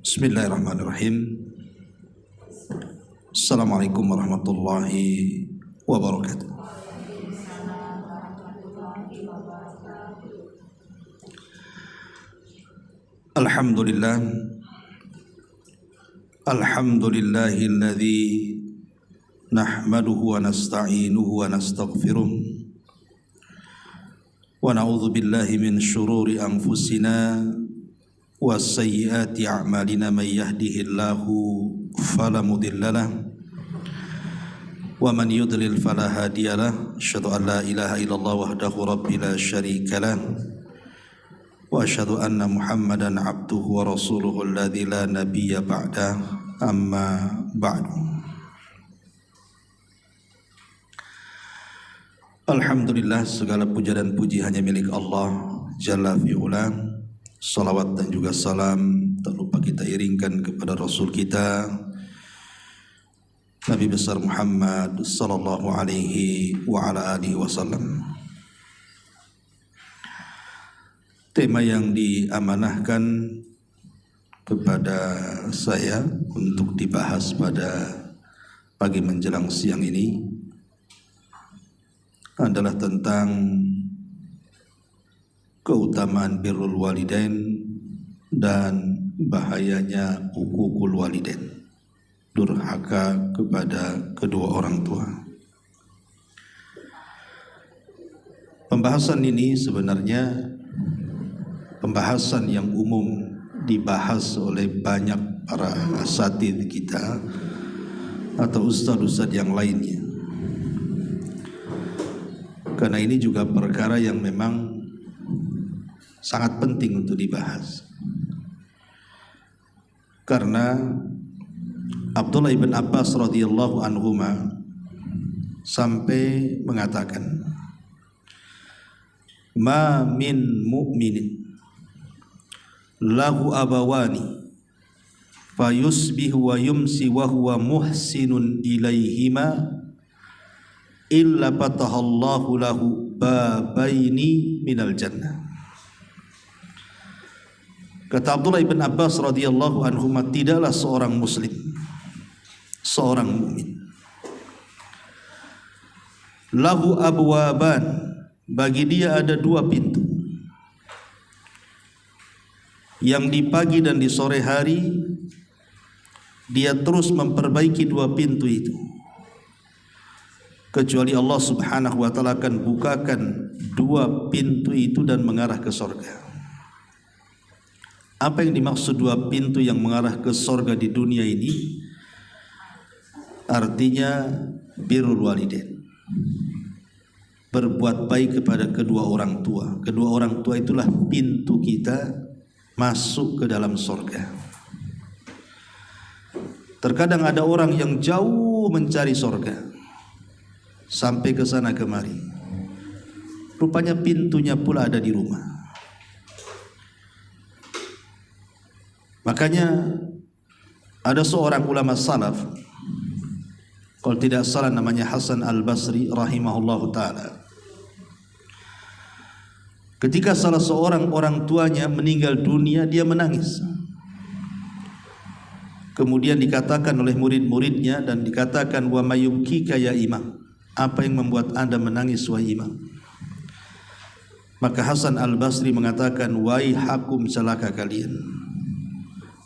Bismillahirrahmanirrahim. Assalamualaikum warahmatullahi wabarakatuh. Alhamdulillah. Alhamdulillahilladzi nahmaduhu wa nasta'inuhu wa nastaghfiruh. Wa na'udzu billahi min syururi anfusina wa sayyiati a'malina, may yahdihillahu fala mudhillalah wa man yudlil fala hadiyalah. Asyhadu an la ilaha illallah wahdahu rabbi la syarikalah wa asyhadu anna Muhammadan abduhu wa rasuluhu alladzi la nabiyya ba'dah, amma ba'du. Alhamdulillah, segala puja dan puji hanya milik Allah Jalla fi'ula. Salawat dan juga salam tak lupa kita iringkan kepada Rasul kita Nabi besar Muhammad sallallahu alaihi wa ala alihi wasallam. Tema yang diamanahkan kepada saya untuk dibahas pada pagi menjelang siang ini adalah tentang keutamaan birrul walidain dan bahayanya uququl walidain, durhaka kepada kedua orang tua. Pembahasan ini sebenarnya pembahasan yang umum dibahas oleh banyak para asatidz kita atau ustadz-ustadz yang lainnya, karena ini juga perkara yang memang sangat penting untuk dibahas. Karena Abdullah ibn Abbas radhiyallahu anhuma sampai mengatakan, ma min mu'minin lahu abawani fayusbihu wa yumsi wa huwa muhsinun ilaihima illa fatahallahu lahu babaini minal jannah. Kata Abdullah ibn Abbas radhiyallahu anhu, tidaklah seorang muslim, seorang mukmin, lahu abwaban, bagi dia ada dua pintu, yang di pagi dan di sore hari dia terus memperbaiki dua pintu itu, kecuali Allah subhanahu wa ta'ala akan bukakan dua pintu itu dan mengarah ke surga. Apa yang dimaksud dua pintu yang mengarah ke surga di dunia ini? Artinya birrul walidain, berbuat baik kepada kedua orang tua. Kedua orang tua itulah pintu kita masuk ke dalam surga. Terkadang ada orang yang jauh mencari surga, sampai ke sana kemari, rupanya pintunya pula ada di rumah. Makanya ada seorang ulama salaf, kalau tidak salah namanya Hasan al-Basri rahimahullahu ta'ala. Ketika salah seorang orang tuanya meninggal dunia, dia menangis. Kemudian dikatakan oleh murid-muridnya, dan dikatakan, wa mayubkika ya imam, apa yang membuat anda menangis wahai imam? Maka Hasan al-Basri mengatakan, waihakum, celaka kalian.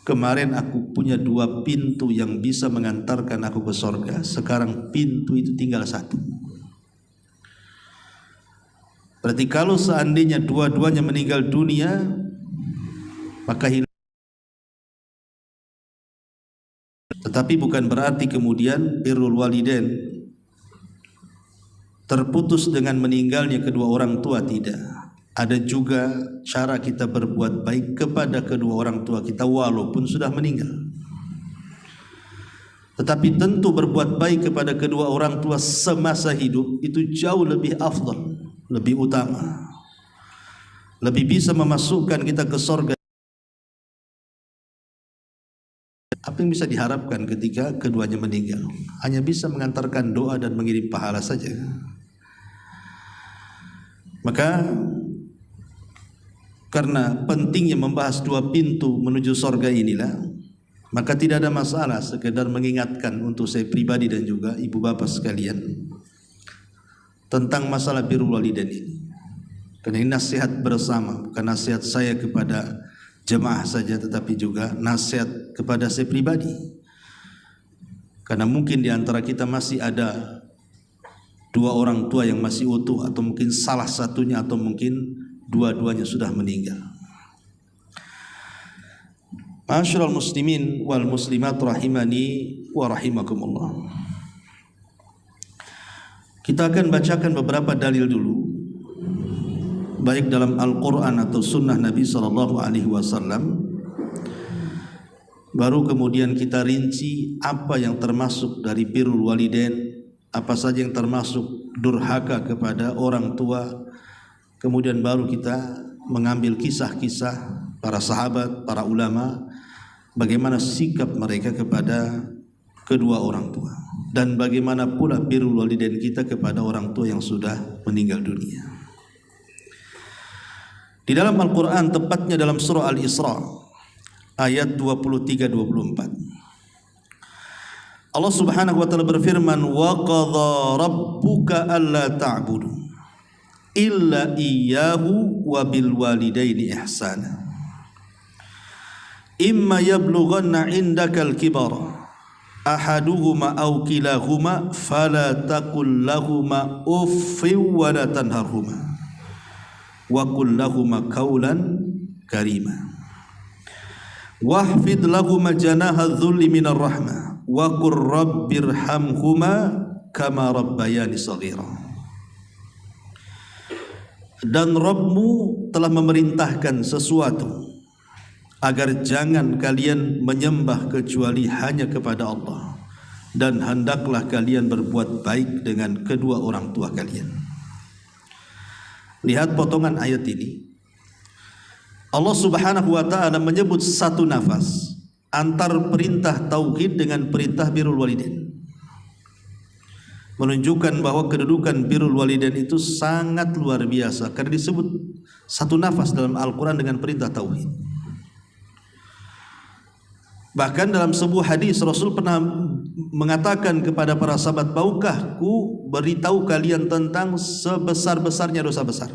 Kemarin aku punya dua pintu yang bisa mengantarkan aku ke surga. Sekarang pintu itu tinggal satu. Berarti kalau seandainya dua-duanya meninggal dunia, maka hilang. Tetapi bukan berarti kemudian birrul walidain terputus dengan meninggalnya kedua orang tua, tidak. Ada juga cara kita berbuat baik kepada kedua orang tua kita walaupun sudah meninggal. Tetapi tentu berbuat baik kepada kedua orang tua semasa hidup itu jauh lebih afdal, lebih utama, lebih bisa memasukkan kita ke surga. Apa yang bisa diharapkan ketika keduanya meninggal? Hanya bisa mengantarkan doa dan mengirim pahala saja. Maka karena pentingnya membahas dua pintu menuju surga inilah, Maka tidak ada masalah sekedar mengingatkan untuk saya pribadi dan juga ibu bapak sekalian tentang masalah birrul walidain ini. Karena ini nasihat bersama, bukan nasihat saya kepada jemaah saja, tetapi juga nasihat kepada saya pribadi. Karena mungkin di antara kita masih ada dua orang tua yang masih utuh, atau mungkin salah satunya atau mungkin dua-duanya sudah meninggal. Ma'asyiral muslimin wal muslimat rahimani wa rahimakumullah. Kita akan bacakan beberapa dalil dulu, baik dalam Al-Quran atau Sunnah Nabi SAW. Baru kemudian kita rinci apa yang termasuk dari birrul walidain, apa saja yang termasuk durhaka kepada orang tua. Kemudian baru kita mengambil kisah-kisah para sahabat, para ulama, bagaimana sikap mereka kepada kedua orang tua, dan bagaimana pula birrul walidain kita kepada orang tua yang sudah meninggal dunia. Di dalam Al-Quran, tepatnya dalam surah Al-Isra ayat 23-24, Allah subhanahu wa ta'ala berfirman, wa qadha rabbuka alla ta'budu illa iyyahu wa bil walidaini ihsana imma yablughanna indakal kibara ahaduhuma aw kilahuma fala taqul lahuma uffin wa la tanharhuma wa qul lahuma qawlan karima wahfid lahuma janaha dhulli minar rahmah wa qur rabbirhamhuma kama rabbayani shaghira. Dan Rabbmu telah memerintahkan sesuatu agar jangan kalian menyembah kecuali hanya kepada Allah, dan hendaklah kalian berbuat baik dengan kedua orang tua kalian. Lihat potongan ayat ini. Allah subhanahu wa ta'ala menyebut satu nafas antar perintah tauhid dengan perintah birrul walidain, menunjukkan bahwa kedudukan birrul walidain itu sangat luar biasa, karena disebut satu nafas dalam Al-Quran dengan perintah tauhid. Bahkan dalam sebuah hadis Rasul pernah mengatakan kepada para sahabat, maukah ku beritahu kalian tentang sebesar-besarnya dosa besar?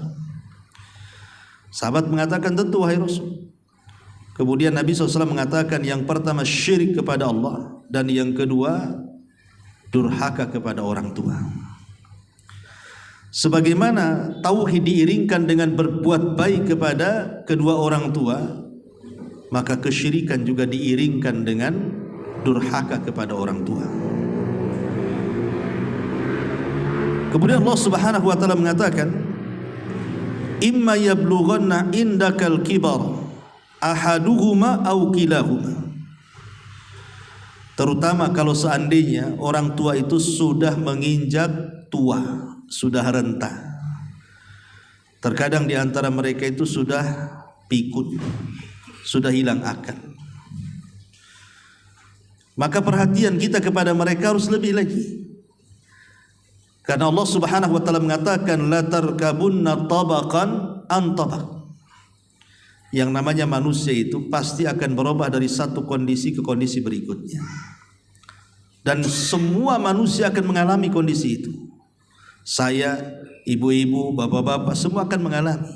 Sahabat mengatakan, tentu wahai Rasul. Kemudian Nabi SAW mengatakan, yang pertama syirik kepada Allah, dan yang kedua durhaka kepada orang tua. Sebagaimana tauhid diiringkan dengan berbuat baik kepada kedua orang tua, maka kesyirikan juga diiringkan dengan durhaka kepada orang tua. Kemudian Allah Subhanahu wa ta'ala mengatakan, imma yablughanna indakal kibar ahaduhuma aw kilahuma. Terutama kalau seandainya orang tua itu sudah menginjak tua, sudah renta. Terkadang di antara mereka itu sudah pikun, sudah hilang akal. Maka perhatian kita kepada mereka harus lebih lagi. Karena Allah Subhanahu wa ta'ala mengatakan, la tarkabunna tabaqan an tabaq. Yang namanya manusia itu pasti akan berubah dari satu kondisi ke kondisi berikutnya, dan semua manusia akan mengalami kondisi itu. Saya, ibu-ibu, bapak-bapak, semua akan mengalami.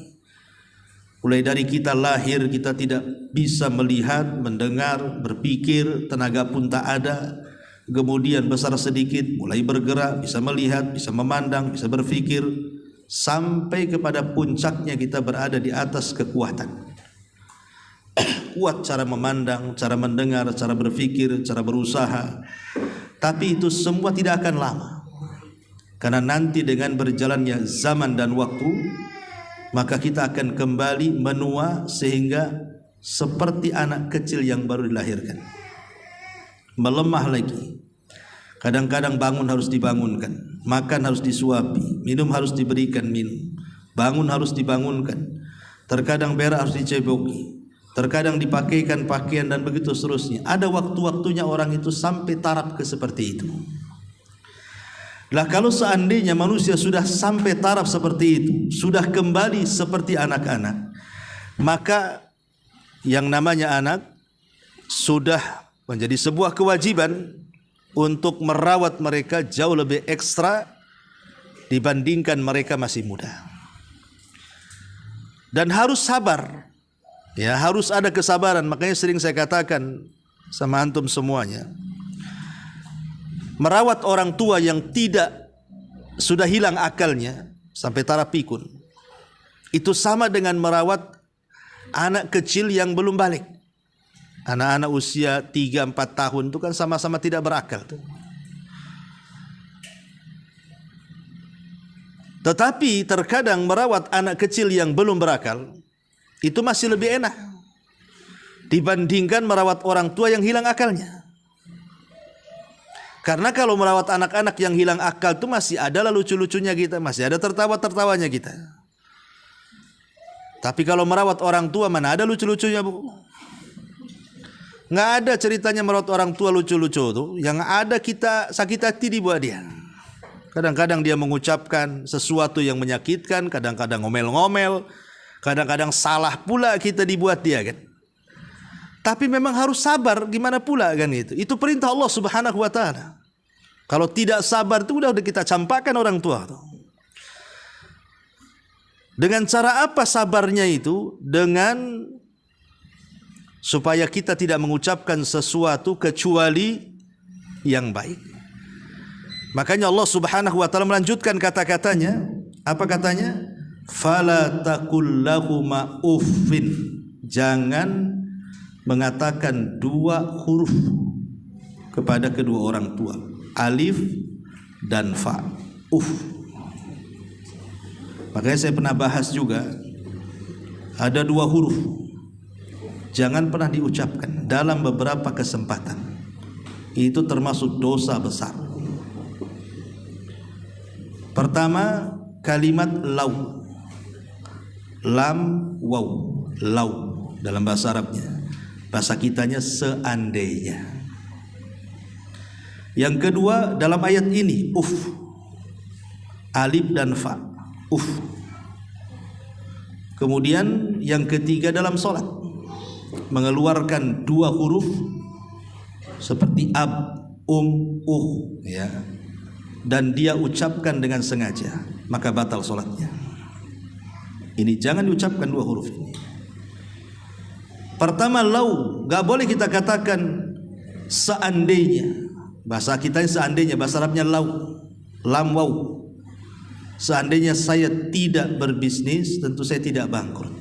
Mulai dari kita lahir, kita tidak bisa melihat, mendengar, berpikir, tenaga pun tak ada. Kemudian besar sedikit, mulai bergerak, bisa melihat, bisa memandang, bisa berpikir, sampai kepada puncaknya kita berada di atas kekuatan. Kuat cara memandang, cara mendengar, cara berpikir, cara berusaha. Tapi itu semua tidak akan lama, karena nanti dengan berjalannya zaman dan waktu, maka kita akan kembali menua sehingga seperti anak kecil yang baru dilahirkan, melemah lagi. Kadang-kadang bangun harus dibangunkan, makan harus disuapi, minum harus diberikan minum, bangun harus dibangunkan, terkadang berak harus diceboki, terkadang dipakaikan pakaian, dan begitu seterusnya. Ada waktu-waktunya orang itu sampai taraf ke seperti itu. Lah kalau seandainya manusia sudah sampai taraf seperti itu, sudah kembali seperti anak-anak, maka yang namanya anak sudah menjadi sebuah kewajiban untuk merawat mereka jauh lebih ekstra dibandingkan mereka masih muda. Dan harus sabar, ya, harus ada kesabaran. Makanya sering saya katakan sama antum semuanya, merawat orang tua yang sudah hilang akalnya sampai taraf pikun, itu sama dengan merawat anak kecil yang belum balik. Anak-anak usia 3-4 tahun itu kan sama-sama tidak berakal tuh. Tetapi terkadang merawat anak kecil yang belum berakal itu masih lebih enak dibandingkan merawat orang tua yang hilang akalnya. Karena kalau merawat anak-anak yang hilang akal itu masih ada lucu-lucunya kita, masih ada tertawa-tertawanya kita. Tapi kalau merawat orang tua mana ada lucu-lucunya, Bu? Nggak ada ceritanya merawat orang tua lucu-lucu tuh. Yang ada kita sakit hati dibuat dia. Kadang-kadang dia mengucapkan sesuatu yang menyakitkan, kadang-kadang ngomel-ngomel, kadang-kadang salah pula kita dibuat dia kan. Tapi memang harus sabar, gimana pula kan itu. Itu perintah Allah Subhanahu wa taala. Kalau tidak sabar itu udah kita campakkan orang tua tuh. Dengan cara apa sabarnya itu? Dengan supaya kita tidak mengucapkan sesuatu kecuali yang baik. Makanya Allah Subhanahu wa taala melanjutkan kata-katanya. Apa katanya? Fala taqul lahuma uffin. Jangan mengatakan dua huruf kepada kedua orang tua, alif dan fa. Makanya saya pernah bahas juga, ada dua huruf jangan pernah diucapkan dalam beberapa kesempatan. Itu termasuk dosa besar. Pertama, kalimat lau, lam waw, lau dalam bahasa Arabnya. Bahasa kitanya seandainya. Yang kedua dalam ayat ini alif dan fa, Kemudian yang ketiga dalam sholat, mengeluarkan dua huruf seperti ab, ya, dan dia ucapkan dengan sengaja, maka batal sholatnya. Ini jangan diucapkan dua huruf ini. Pertama, lau, gak boleh kita katakan seandainya. Bahasa kita seandainya, bahasa Arabnya lau, lam waw. Seandainya saya tidak berbisnis, tentu saya tidak bangkrut.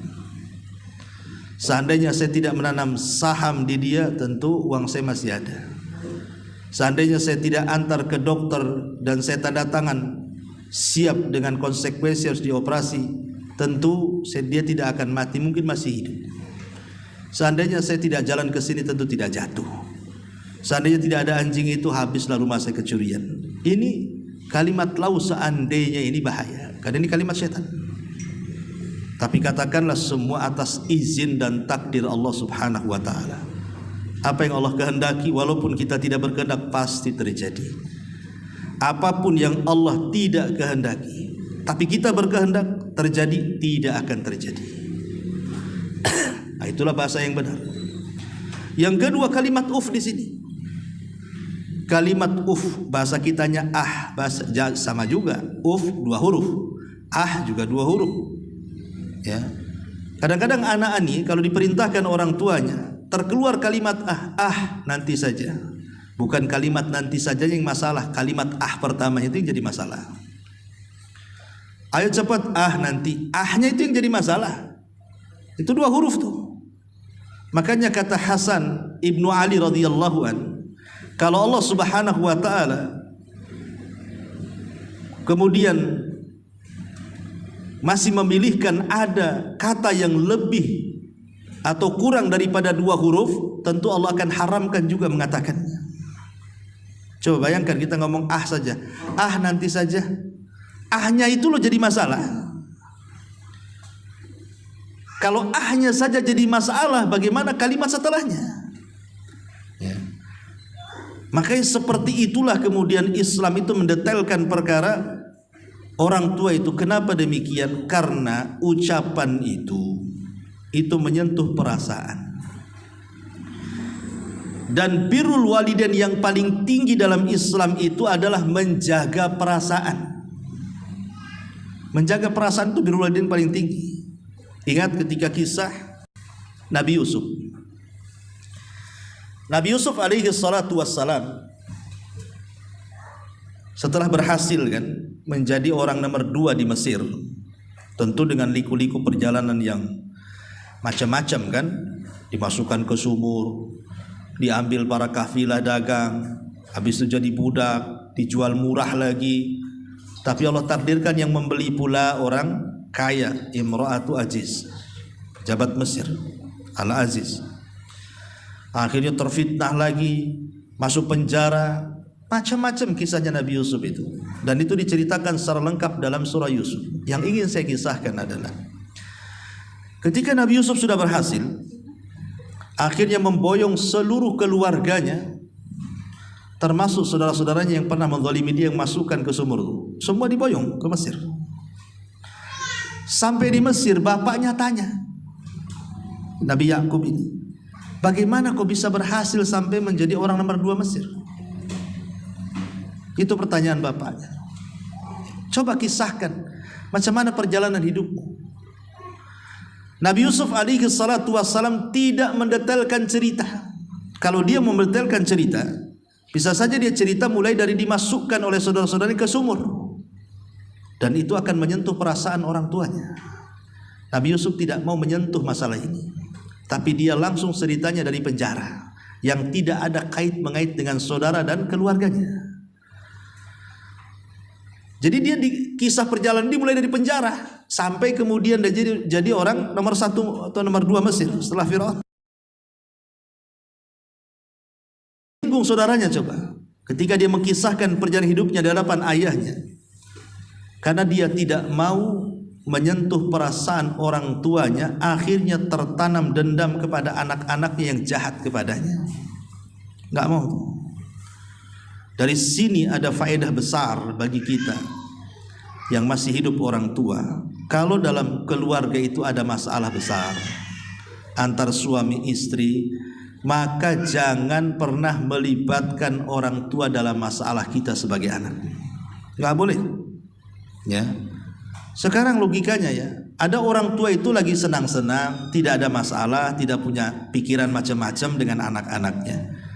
Seandainya saya tidak menanam saham di dia, tentu uang saya masih ada. Seandainya saya tidak antar ke dokter dan saya tanda tangan siap dengan konsekuensi harus dioperasi, tentu dia tidak akan mati, mungkin masih hidup. Seandainya saya tidak jalan ke sini, tentu tidak jatuh. Seandainya tidak ada anjing itu, habislah rumah saya kecurian. Ini kalimat lau seandainya ini bahaya, karena ini kalimat setan. Tapi katakanlah semua atas izin dan takdir Allah Subhanahu wa taala. Apa yang Allah kehendaki, walaupun kita tidak berkehendak, pasti terjadi. Apapun yang Allah tidak kehendaki, tapi kita berkehendak, terjadi, tidak akan terjadi. Nah, itulah bahasa yang benar. Yang kedua, kalimat di sini. Kalimat bahasa kitanya bahasa sama juga. Dua huruf. Juga dua huruf. Ya. Kadang-kadang anak ini kalau diperintahkan orang tuanya, terkeluar kalimat nanti saja. Bukan kalimat nanti saja yang masalah, kalimat pertama itu yang jadi masalah. Ayo cepat nanti, nya itu yang jadi masalah. Itu dua huruf tuh. Makanya kata Hasan Ibnu Ali radhiyallahu an, kalau Allah Subhanahu wa taala kemudian masih memilihkan ada kata yang lebih atau kurang daripada dua huruf, tentu Allah akan haramkan juga mengatakannya. Coba bayangkan kita ngomong saja, nanti saja, nya itu loh jadi masalah. Kalau nya saja jadi masalah, bagaimana kalimat setelahnya? Ya. Makanya seperti itulah kemudian Islam itu mendetailkan perkara orang tua itu. Kenapa demikian? Karena ucapan itu menyentuh perasaan. Dan birrul walidain yang paling tinggi dalam Islam itu adalah menjaga perasaan. Menjaga perasaan itu birrul walidain paling tinggi. Ingat ketika kisah Nabi Yusuf. Nabi Yusuf alaihi salatu wassalam setelah berhasil kan menjadi orang nomor 2 di Mesir, tentu dengan liku-liku perjalanan yang macam-macam kan, dimasukkan ke sumur, diambil para kafilah dagang, habis itu jadi budak, dijual murah lagi. Tapi Allah takdirkan yang membeli pula orang kaya, Imra'atu Aziz, pejabat Mesir, Al-Aziz. Akhirnya terfitnah lagi, masuk penjara, macam-macam kisahnya Nabi Yusuf itu. Dan itu diceritakan secara lengkap dalam surah Yusuf. Yang ingin saya kisahkan adalah ketika Nabi Yusuf sudah berhasil, akhirnya memboyong seluruh keluarganya, termasuk saudara-saudaranya yang pernah menzalimi dia, yang masukkan ke sumur itu, semua diboyong ke Mesir. Sampai di Mesir, bapaknya tanya Nabi Yakub ini, bagaimana kau bisa berhasil sampai menjadi orang nomor 2 Mesir? Itu pertanyaan bapaknya. Coba kisahkan macam mana perjalanan hidupmu. Nabi Yusuf alaihi salatu wassalam tidak mendetailkan cerita. Kalau dia mendetailkan cerita, bisa saja dia cerita mulai dari dimasukkan oleh saudara-saudaranya ke sumur, dan itu akan menyentuh perasaan orang tuanya. Nabi Yusuf tidak mau menyentuh masalah ini, tapi dia langsung ceritanya dari penjara yang tidak ada kait-mengait dengan saudara dan keluarganya. Jadi dia di kisah perjalanan dimulai dari penjara sampai kemudian dia jadi orang nomor 1 atau nomor 2 Mesir setelah Firaun. Singgung saudaranya coba ketika dia mengkisahkan perjalanan hidupnya di hadapan ayahnya, karena dia tidak mau menyentuh perasaan orang tuanya, akhirnya tertanam dendam kepada anak-anaknya yang jahat kepadanya. Nggak mau. Dari sini ada faedah besar bagi kita yang masih hidup orang tua. Kalau dalam keluarga itu ada masalah besar antar suami istri, maka jangan pernah melibatkan orang tua dalam masalah kita sebagai anak. Nggak boleh. Ya. Sekarang logikanya ya, ada orang tua itu lagi senang-senang, tidak ada masalah, tidak punya pikiran macam-macam dengan anak-anaknya.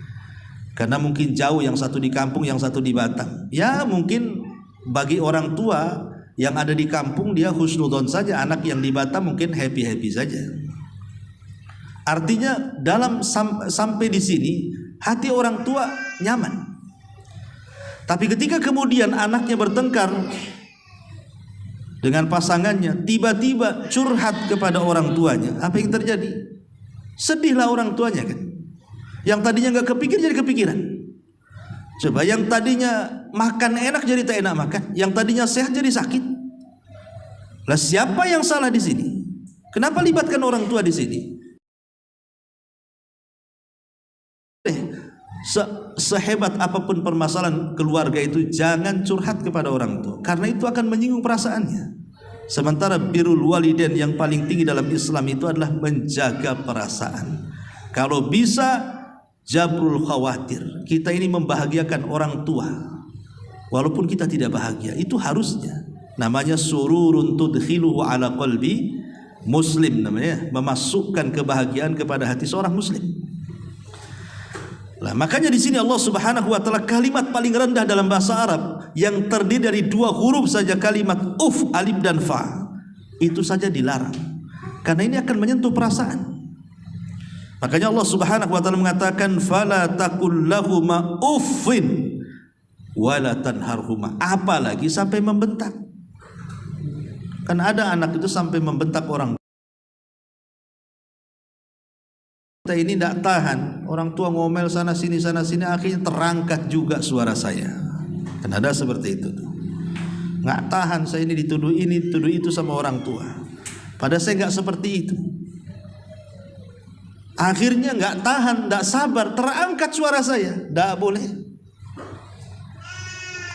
Karena mungkin jauh, yang satu di kampung, yang satu di Batam. Ya mungkin bagi orang tua yang ada di kampung dia husnudon saja, anak yang di Batam mungkin happy-happy saja. Artinya dalam sampai di sini hati orang tua nyaman. Tapi ketika kemudian anaknya bertengkar dengan pasangannya, tiba-tiba curhat kepada orang tuanya, apa yang terjadi? Sedihlah orang tuanya kan. Yang tadinya nggak kepikir jadi kepikiran. Coba, yang tadinya makan enak jadi tak enak makan, yang tadinya sehat jadi sakit. Lah siapa yang salah di sini? Kenapa libatkan orang tua di sini? Sehebat apapun permasalahan keluarga itu, jangan curhat kepada orang tua, karena itu akan menyinggung perasaannya. Sementara birrul walidain yang paling tinggi dalam Islam itu adalah menjaga perasaan. Kalau bisa jabrul khawatir, kita ini membahagiakan orang tua walaupun kita tidak bahagia, itu harusnya. Namanya sururun tudkhiluhu ala qalbi muslim, namanya memasukkan kebahagiaan kepada hati seorang muslim. Lah makanya di sini Allah Subhanahu wa taala, kalimat paling rendah dalam bahasa Arab yang terdiri dari 2 huruf saja, kalimat alif dan fa, itu saja dilarang karena ini akan menyentuh perasaan. Makanya Allah Subhanahu wa taala mengatakan fala taqul lahuma uffin wala tanharhuma, apalagi sampai membentak. Kan ada anak itu sampai membentak orang. Kita ini tidak tahan, orang tua ngomel sana sini, akhirnya terangkat juga suara saya. Kan ada seperti itu tuh. Nggak tahan saya ini dituduh itu sama orang tua. Padahal saya nggak seperti itu. Akhirnya nggak tahan, nggak sabar, terangkat suara saya. Nggak boleh.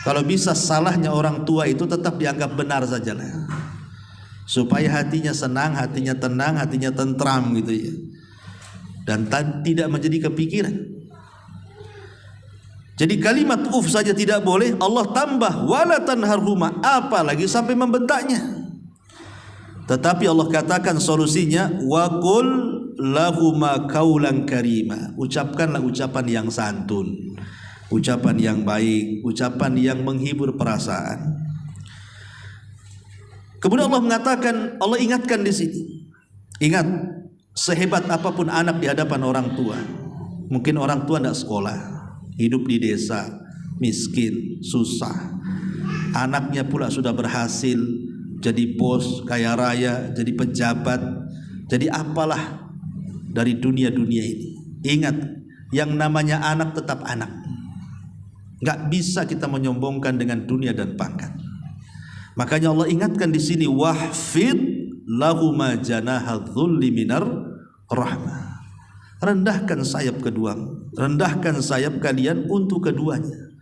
Kalau bisa salahnya orang tua itu tetap dianggap benar saja lah, supaya hatinya senang, hatinya tenang, hatinya tentram gitu ya, dan tidak menjadi kepikiran. Jadi kalimat saja tidak boleh, Allah tambah wala tanharhuma, apalagi sampai membentaknya. Tetapi Allah katakan solusinya, wa qul lahuma qaulan karima, ucapkanlah ucapan yang santun, ucapan yang baik, ucapan yang menghibur perasaan. Kemudian Allah mengatakan, Allah ingatkan di sini, ingat, sehebat apapun anak di hadapan orang tua, mungkin orang tua tidak sekolah, hidup di desa, miskin, susah, anaknya pula sudah berhasil jadi bos, kaya raya, jadi pejabat, jadi apalah dari dunia-dunia ini. Ingat, yang namanya anak tetap anak. Gak bisa kita menyombongkan dengan dunia dan pangkat. Makanya Allah ingatkan di sini, wahfid lahuma janaha dzulli minar rahmah. Rendahkan sayap kedua, rendahkan sayap kalian untuk keduanya.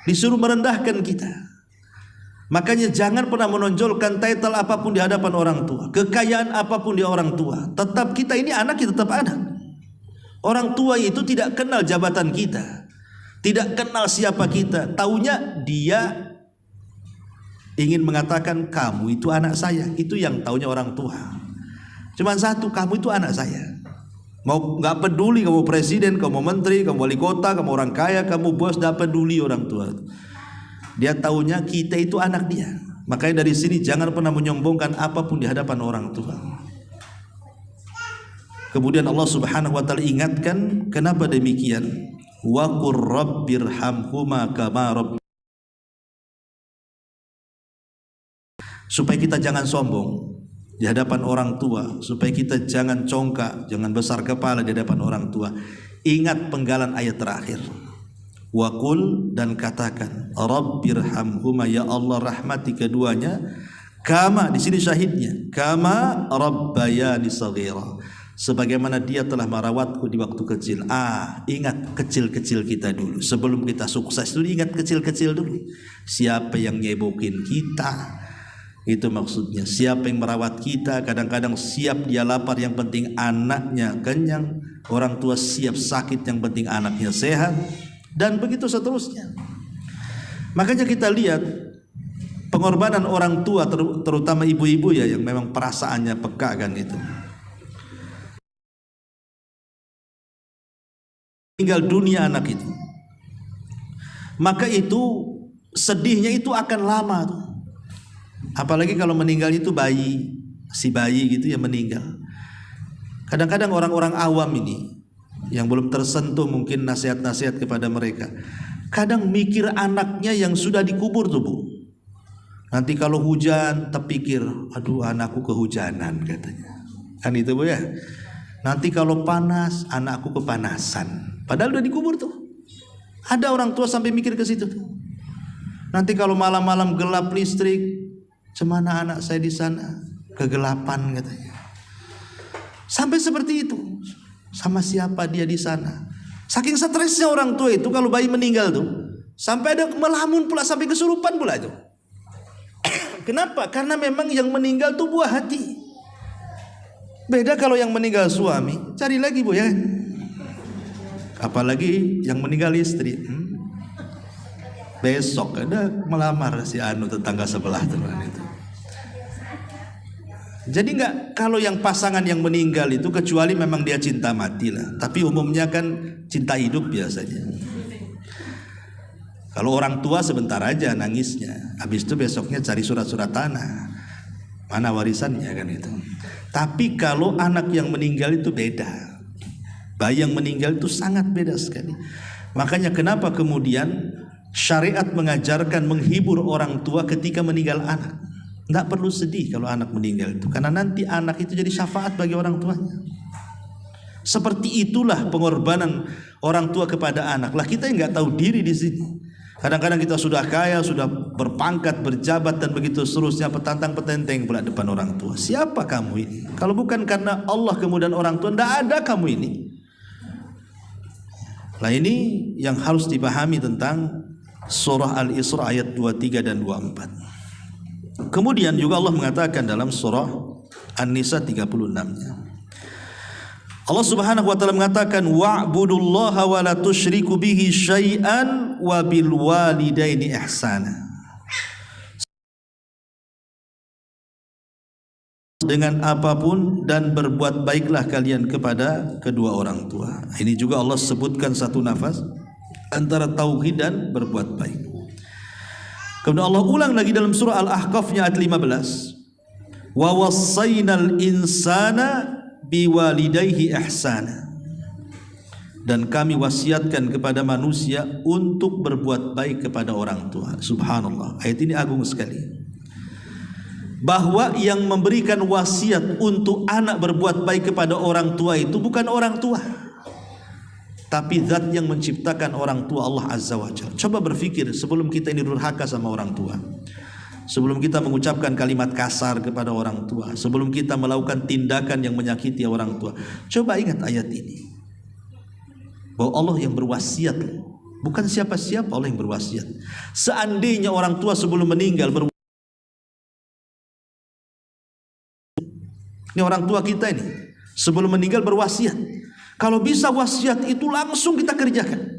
Disuruh merendahkan kita. Makanya jangan pernah menonjolkan title apapun di hadapan orang tua, kekayaan apapun di orang tua. Tetap kita ini anak, kita tetap anak. Orang tua itu tidak kenal jabatan kita, tidak kenal siapa kita. Taunya dia ingin mengatakan kamu itu anak saya. Itu yang taunya orang tua. Cuman satu, kamu itu anak saya. Mau nggak peduli kamu presiden, kamu menteri, kamu wali kota, kamu orang kaya, kamu bos, nggak peduli orang tua. Dia taunya kita itu anak dia. Makanya dari sini jangan pernah menyombongkan apapun di hadapan orang tua. Kemudian Allah Subhanahu wa taala ingatkan, kenapa demikian? Wa qur rabbirhamhuma kama rabb, supaya kita jangan sombong di hadapan orang tua, supaya kita jangan congkak, jangan besar kepala di hadapan orang tua. Ingat penggalan ayat terakhir. Wa qul, dan katakan, rabbirhamhuma, ya Allah rahmati keduanya, kama, di sini syahidnya, kama rabbayani shaghira, sebagaimana dia telah merawatku di waktu kecil. Ingat kecil-kecil kita dulu. Sebelum kita sukses dulu, ingat kecil-kecil dulu. Siapa yang nyebokin kita? Itu maksudnya. Siapa yang merawat kita? Kadang-kadang siap dia lapar, yang penting anaknya kenyang. Orang tua siap sakit, yang penting anaknya sehat. Dan begitu seterusnya. Makanya kita lihat pengorbanan orang tua, terutama ibu-ibu ya, yang memang perasaannya peka kan itu. Tinggal dunia anak itu, maka itu sedihnya itu akan lama tuh. Apalagi kalau meninggal itu bayi, si bayi gitu ya meninggal. Kadang-kadang orang-orang awam ini yang belum tersentuh mungkin nasihat-nasihat kepada mereka, kadang mikir anaknya yang sudah dikubur tuh Bu. Nanti kalau hujan terpikir, aduh anakku kehujanan katanya. Kan itu Bu ya. Nanti kalau panas, anakku kepanasan. Padahal udah dikubur tuh. Ada orang tua sampai mikir ke situ tuh. Nanti kalau malam-malam gelap listrik, cemana anak saya di sana, kegelapan katanya. Sampai seperti itu. Sama siapa dia di sana? Saking stresnya orang tua itu kalau bayi meninggal tuh, sampai ada melamun pula, sampai kesurupan pula itu. Kenapa? Karena memang yang meninggal tuh buah hati. Beda kalau yang meninggal suami, cari lagi Bu ya. Apalagi yang meninggal istri. Besok ada melamar si anu tetangga sebelah teman itu. Jadi enggak, kalau yang pasangan yang meninggal itu kecuali memang dia cinta mati lah. Tapi umumnya kan cinta hidup biasanya. Kalau orang tua sebentar aja nangisnya, habis itu besoknya cari surat-surat tanah, mana warisannya kan itu. Tapi kalau anak yang meninggal itu beda. Bayi yang meninggal itu sangat beda sekali. Makanya kenapa kemudian syariat mengajarkan menghibur orang tua ketika meninggal anak. Tidak perlu sedih kalau anak meninggal itu, karena nanti anak itu jadi syafaat bagi orang tuanya. Seperti itulah pengorbanan orang tua kepada anak. Lah kita yang nggak tahu diri di sini. Kadang-kadang kita sudah kaya, sudah berpangkat, berjabat dan begitu seterusnya, petantang-petenteng pula depan orang tua. Siapa kamu ini? Kalau bukan karena Allah kemudian orang tua, tidak ada kamu ini. Nah ini yang harus dipahami tentang surah Al-Isra ayat 23 dan 24. Kemudian juga Allah mengatakan dalam surah An-Nisa 36-nya, Allah Subhanahu wa taala mengatakan wa'budullaha wa la tusyriku bihi syai'an wa bil walidaini ihsana. Dengan apapun dan berbuat baiklah kalian kepada kedua orang tua. Ini juga Allah sebutkan satu nafas antara tauhid dan berbuat baik. Kemudian Allah ulang lagi dalam surah Al-Ahqaf ayat 15. Wa wassaynal insana biwalidayhi ihsana. Dan kami wasiatkan kepada manusia untuk berbuat baik kepada orang tua. Subhanallah, ayat ini agung sekali. Bahwa yang memberikan wasiat untuk anak berbuat baik kepada orang tua itu bukan orang tua, tapi zat yang menciptakan orang tua, Allah Azza wa Jalla. Coba berpikir sebelum kita ini durhaka sama orang tua, sebelum kita mengucapkan kalimat kasar kepada orang tua, sebelum kita melakukan tindakan yang menyakiti orang tua, coba ingat ayat ini, bahwa Allah yang berwasiat, bukan siapa-siapa, Allah yang berwasiat. Seandainya orang tua sebelum meninggal ini orang tua kita ini sebelum meninggal berwasiat, kalau bisa wasiat itu langsung kita kerjakan.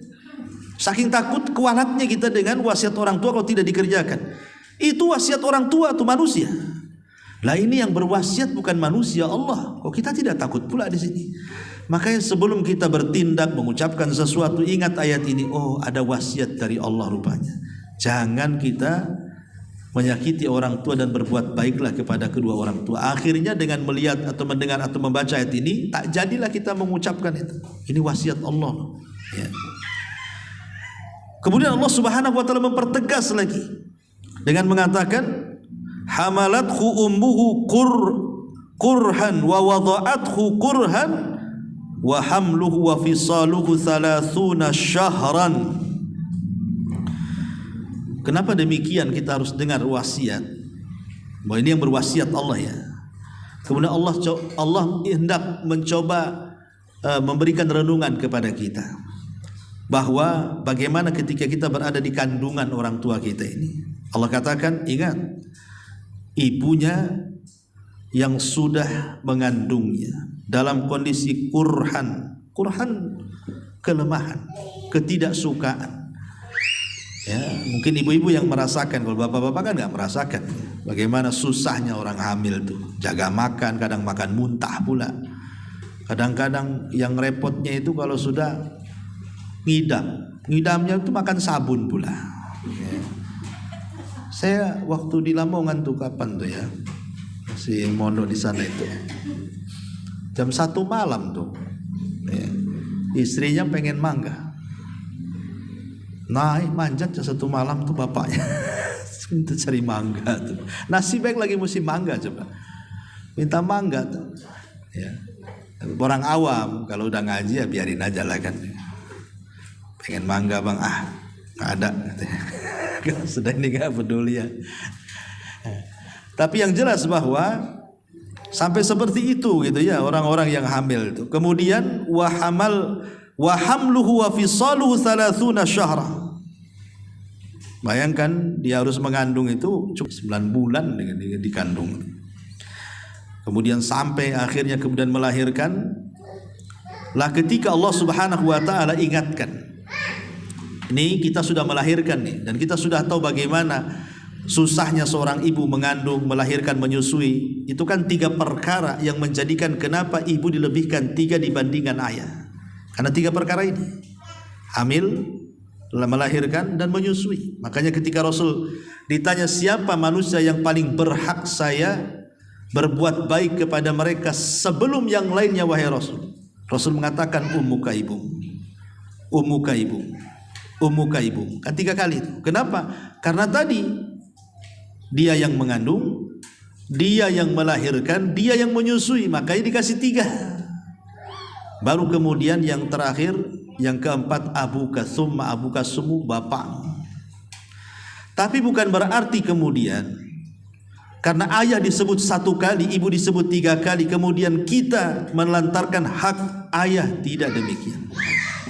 Saking takut kualatnya kita dengan wasiat orang tua kalau tidak dikerjakan. Itu wasiat orang tua itu manusia. Lah ini yang berwasiat bukan manusia, Allah. Kok kita tidak takut pula di sini? Makanya sebelum kita bertindak mengucapkan sesuatu, ingat ayat ini. Oh, ada wasiat dari Allah rupanya. Jangan kita menyakiti orang tua dan berbuat baiklah kepada kedua orang tua. Akhirnya dengan melihat atau mendengar atau membaca ayat ini, tak jadilah kita mengucapkan itu. Ini wasiat Allah. Ya. Kemudian Allah Subhanahu wa taala mempertegas lagi dengan mengatakan hamalathu ummuhu kurhan wa wada'athu kurhan wa hamluhu wa fisaluhu 30 syahran. Kenapa demikian kita harus dengar wasiat? Bahwa ini yang berwasiat Allah ya. Kemudian Allah hendak mencoba memberikan renungan kepada kita, bahwa bagaimana ketika kita berada di kandungan orang tua kita ini. Allah katakan, ingat, ibunya yang sudah mengandungnya dalam kondisi kurhan kelemahan, ketidaksukaan. Ya, mungkin ibu-ibu yang merasakan, kalau bapak-bapak kan nggak merasakan bagaimana susahnya orang hamil tuh, jaga makan, kadang makan muntah pula. Kadang-kadang yang repotnya itu kalau sudah ngidamnya itu makan sabun pula. Ya. Saya waktu di Lamongan tuh kapan tuh ya, masih mondok di sana itu, jam 1 malam tuh, ya, istrinya pengen mangga. Naik manjat 1 malam tuh bapaknya minta cari mangga tuh. Nasib baik lagi musim mangga, coba minta mangga tuh. Ya. Orang awam kalau udah ngaji ya biarin aja lah kan. Pengen mangga bang, nggak ada. Sudah ini nggak peduli ya. Tapi yang jelas bahwa sampai seperti itu gitu ya orang-orang yang hamil itu. Kemudian wa hamluhu wa fisaluhu 30 syahra. Bayangkan dia harus mengandung itu cukup 9 bulan dikandung. Kemudian sampai akhirnya kemudian melahirkan. Lah ketika Allah Subhanahu wa taala ingatkan, ini kita sudah melahirkan nih, dan kita sudah tahu bagaimana susahnya seorang ibu mengandung, melahirkan, menyusui. Itu kan 3 perkara yang menjadikan kenapa ibu dilebihkan 3 dibandingkan ayah. Karena 3 perkara ini, hamil, melahirkan, dan menyusui. Makanya ketika Rasul ditanya siapa manusia yang paling berhak saya berbuat baik kepada mereka sebelum yang lainnya wahai Rasul, Rasul mengatakan ummuka ibu, ummuka ibu, ummuka ibu. Kan 3 kali itu. Kenapa? Karena tadi dia yang mengandung, dia yang melahirkan, dia yang menyusui, makanya dikasih 3. Baru kemudian yang terakhir, yang keempat, abuka summa abuka sumu, bapak. Tapi bukan berarti kemudian karena ayah disebut 1 kali, ibu disebut 3 kali, kemudian kita menelantarkan hak ayah. Tidak demikian.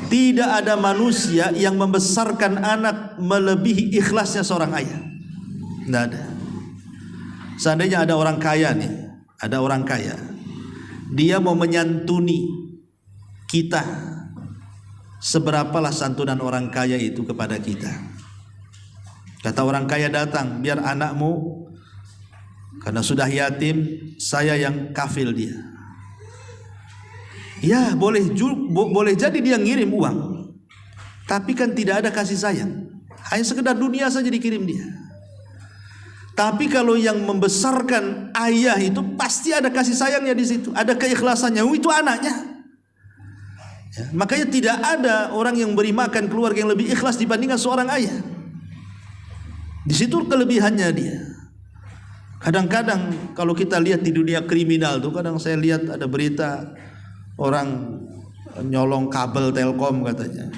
Tidak ada manusia yang membesarkan anak melebihi ikhlasnya seorang ayah. Tidak ada. Seandainya ada orang kaya nih, ada orang kaya, dia mau menyantuni kita, seberapalah santunan orang kaya itu kepada kita. Kata orang kaya datang, biar anakmu, karena sudah yatim, saya yang kafil dia. Ya boleh jadi dia ngirim uang, tapi kan tidak ada kasih sayang, hanya sekedar dunia saja dikirim dia. Tapi kalau yang membesarkan ayah itu pasti ada kasih sayangnya di situ, ada keikhlasannya. Itu anaknya. Ya, makanya tidak ada orang yang beri makan keluarga yang lebih ikhlas dibandingkan seorang ayah. Di situ kelebihannya dia. Kadang-kadang kalau kita lihat di dunia kriminal tuh, kadang saya lihat ada berita orang nyolong kabel Telkom katanya.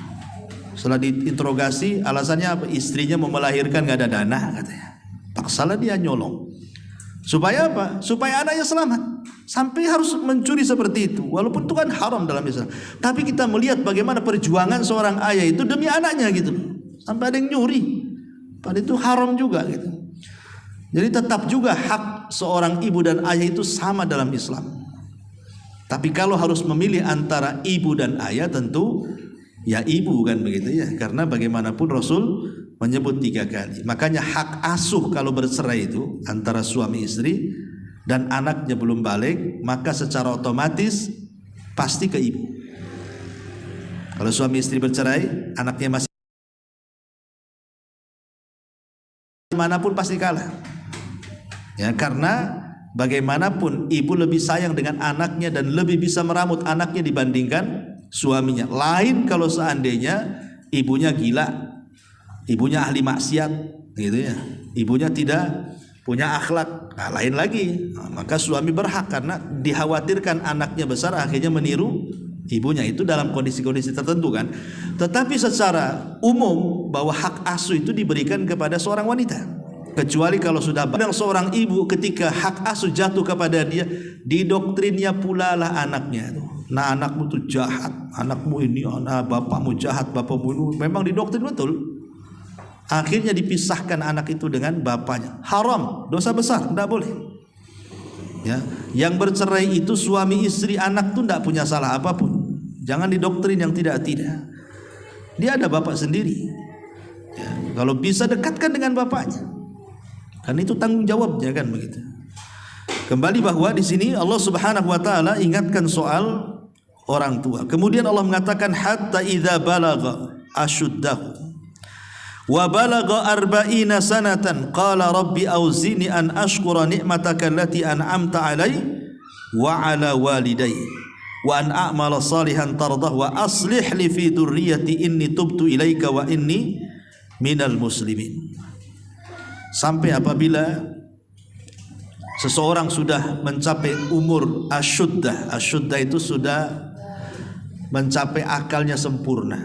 Setelah diinterogasi, alasannya apa? Istrinya mau melahirkan, nggak ada dana katanya. Paksalah dia nyolong. Supaya apa? Supaya anaknya selamat. Sampai harus mencuri seperti itu. Walaupun itu kan haram dalam Islam. Tapi kita melihat bagaimana perjuangan seorang ayah itu demi anaknya gitu. Sampai ada yang nyuri. Padahal itu haram juga gitu. Jadi tetap juga hak seorang ibu dan ayah itu sama dalam Islam. Tapi kalau harus memilih antara ibu dan ayah, tentu ya ibu kan begitu ya. Karena bagaimanapun Rasul menyebut 3 kali. Makanya hak asuh kalau bercerai itu antara suami istri dan anaknya belum balik, maka secara otomatis pasti ke ibu. Kalau suami istri bercerai, anaknya masih manapun pasti kalah. Ya, karena bagaimanapun ibu lebih sayang dengan anaknya dan lebih bisa meramut anaknya dibandingkan suaminya. Lain kalau seandainya ibunya gila, ibunya ahli maksiat gitu ya, ibunya tidak punya akhlak, nah, lain lagi. Nah, maka suami berhak karena dikhawatirkan anaknya besar akhirnya meniru ibunya, itu dalam kondisi-kondisi tertentu kan. Tetapi secara umum bahwa hak asuh itu diberikan kepada seorang wanita, kecuali kalau sudah yang seorang ibu ketika hak asuh jatuh kepada dia, didoktrinnya pula lah anaknya itu. Nah, anakmu tuh jahat, anakmu ini, anak bapakmu jahat, bapakmu ini, memang didoktrin betul. Akhirnya dipisahkan anak itu dengan bapaknya. Haram, dosa besar, tidak boleh. Ya, yang bercerai itu suami istri, anak tuh tidak punya salah apapun. Jangan didoktrin yang tidak-tidak. Dia ada bapak sendiri. Ya, kalau bisa dekatkan dengan bapaknya. Karena itu tanggung jawabnya kan begitu. Kembali bahwa di sini Allah Subhanahu wa taala ingatkan soal orang tua. Kemudian Allah mengatakan hatta idza balagha ashuddahu wa balagha arba'ina sanatan qala rabbi auzini an ashkura ni'mataka allati an'amta 'alai wa 'ala walidayya wa an a'mala salihan tardah wa aslih li fi dzurriyyati inni tubtu ilaika wa inni minal muslimin. Sampai apabila seseorang sudah mencapai umur asyuddah, asyuddah itu sudah mencapai akalnya sempurna,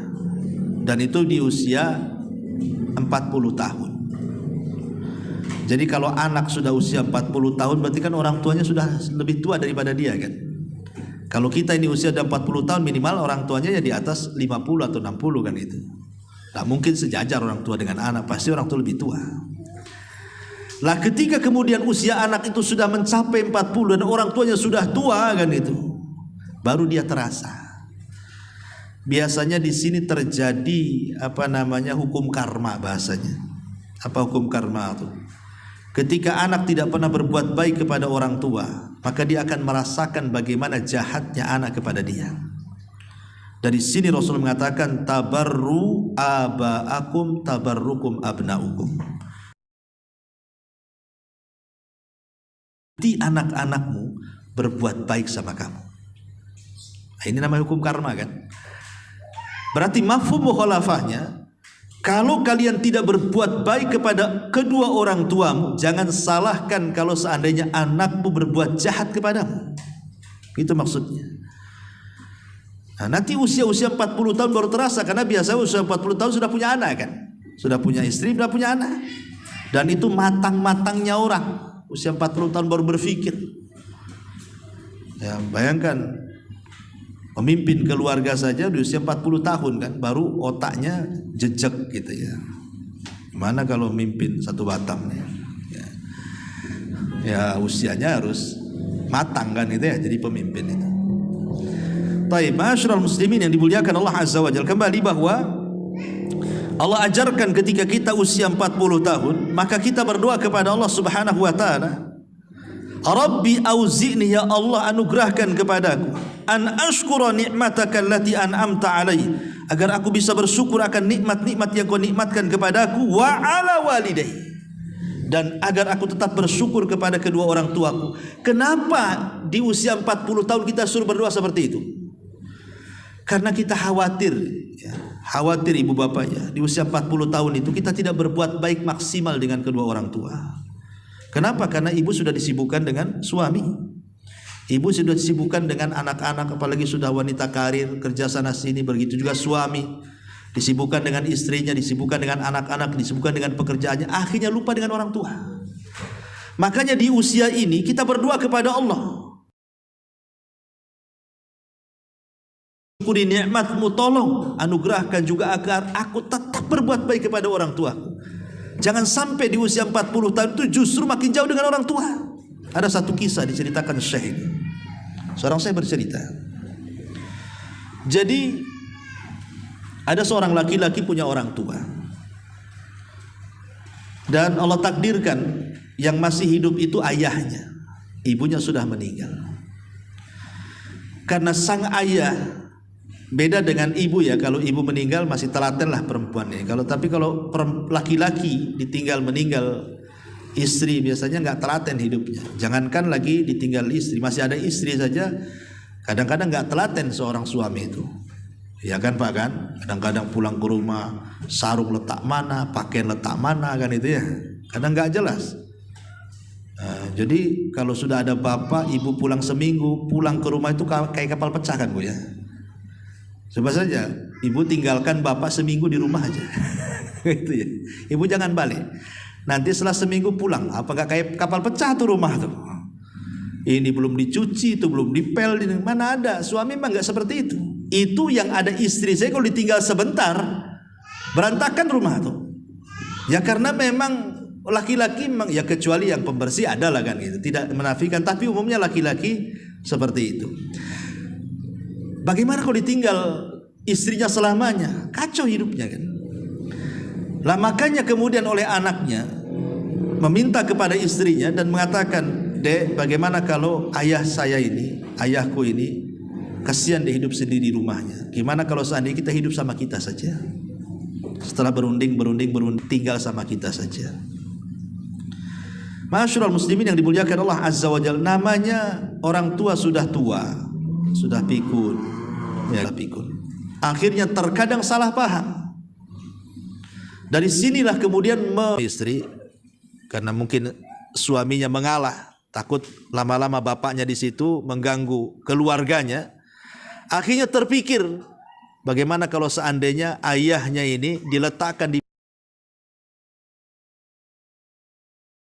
dan itu di usia 40 tahun. Jadi kalau anak sudah usia 40 tahun berarti kan orang tuanya sudah lebih tua daripada dia kan. Kalau kita ini usia udah 40 tahun minimal, orang tuanya ya di atas 50 atau 60 kan itu. Tak mungkin sejajar orang tua dengan anak, pasti orang tua lebih tua. Lah ketika kemudian usia anak itu sudah mencapai 40 dan orang tuanya sudah tua kan itu, baru dia terasa. Biasanya di sini terjadi hukum karma bahasanya. Apa hukum karma itu? Ketika anak tidak pernah berbuat baik kepada orang tua, maka dia akan merasakan bagaimana jahatnya anak kepada dia. Dari sini Rasul mengatakan tabarru aba'akum tabarrukum abna'ukum. Di anak-anakmu berbuat baik sama kamu. Nah, ini namanya hukum karma kan. Berarti mafhum mukhalafahnya, kalau kalian tidak berbuat baik kepada kedua orang tuamu, jangan salahkan kalau seandainya anakmu berbuat jahat kepadamu. Itu maksudnya. Nah, nanti usia-usia 40 tahun baru terasa, karena biasanya usia 40 tahun sudah punya anak kan, sudah punya istri, sudah punya anak. Dan itu matang-matangnya orang, usia 40 tahun baru berpikir. Ya, bayangkan pemimpin keluarga saja di usia 40 tahun kan, baru otaknya jejak gitu ya. Gimana kalau mimpin satu Batam nih? Ya usianya harus matang kan itu ya, jadi pemimpin itu. Taib, ma'asyiral muslimin yang dimuliakan Allah Azza wa Jalla, kembali bahwa Allah ajarkan ketika kita usia 40 tahun, maka kita berdoa kepada Allah Subhanahu wa taala, Rabbi auzi'ni, ya Allah anugerahkan kepadaku, an ashkura ni'mataka allati an'amta alaihi, agar aku bisa bersyukur akan nikmat-nikmat yang kau nikmatkan kepadaku, wa ala walidayya, dan agar aku tetap bersyukur kepada kedua orang tuaku. Kenapa di usia 40 tahun kita suruh berdoa seperti itu? Karena kita khawatir, ya, khawatir ibu bapaknya di usia 40 tahun itu kita tidak berbuat baik maksimal dengan kedua orang tua. Kenapa? Karena ibu sudah disibukkan dengan suami, ibu sudah disibukkan dengan anak-anak, apalagi sudah wanita karir, kerja sana sini. Begitu juga suami, disibukkan dengan istrinya, disibukkan dengan anak-anak, disibukkan dengan pekerjaannya, akhirnya lupa dengan orang tua. Makanya di usia ini kita berdoa kepada Allah, syukuri nikmatmu, tolong anugerahkan juga agar aku tetap berbuat baik kepada orang tuaku. Jangan sampai di usia 40 tahun itu justru makin jauh dengan orang tua. Ada satu kisah diceritakan Syekh ini. Seorang saya bercerita, jadi ada seorang laki-laki punya orang tua, dan Allah takdirkan yang masih hidup itu ayahnya, ibunya sudah meninggal. Karena sang ayah, beda dengan ibu ya, kalau ibu meninggal masih telaten lah perempuannya. Tapi kalau laki-laki ditinggal meninggal istri, biasanya nggak telaten hidupnya. Jangankan lagi ditinggal istri, masih ada istri saja kadang-kadang nggak telaten seorang suami itu. Ya kan Pak kan? Kadang-kadang pulang ke rumah, sarung letak mana, pakaian letak mana, kan itu ya. Kadang nggak jelas. Jadi kalau sudah ada bapak, ibu pulang seminggu, pulang ke rumah itu kayak kapal pecah kan Bu ya. Coba saja ibu tinggalkan bapak seminggu di rumah aja. Itu ya. Ibu jangan balik. Nanti setelah seminggu pulang, apa nggak kayak kapal pecah tuh rumah tuh. Ini belum dicuci, itu belum dipel, mana ada. Suami mah nggak seperti itu. Itu yang ada istri saya kalau ditinggal sebentar berantakan rumah tuh. Ya karena memang laki-laki memang, ya kecuali yang pembersih ada lah kan gitu. Tidak menafikan, tapi umumnya laki-laki seperti itu. Bagaimana kalau ditinggal istrinya selamanya? Kacau hidupnya kan. Lah makanya kemudian oleh anaknya meminta kepada istrinya dan mengatakan, Dek, bagaimana kalau ayah saya ini, ayahku ini, kasihan dia hidup sendiri di rumahnya. Gimana kalau seandainya kita hidup sama kita saja? Setelah berunding, tinggal sama kita saja. Ma'asyiral muslimin yang dimuliakan Allah Azza wa Jalla, namanya orang tua, sudah pikun, ya pikun. Akhirnya terkadang salah paham. Dari sinilah kemudian istri, karena mungkin suaminya mengalah, takut lama-lama bapaknya di situ mengganggu keluarganya. Akhirnya terpikir, bagaimana kalau seandainya ayahnya ini diletakkan di,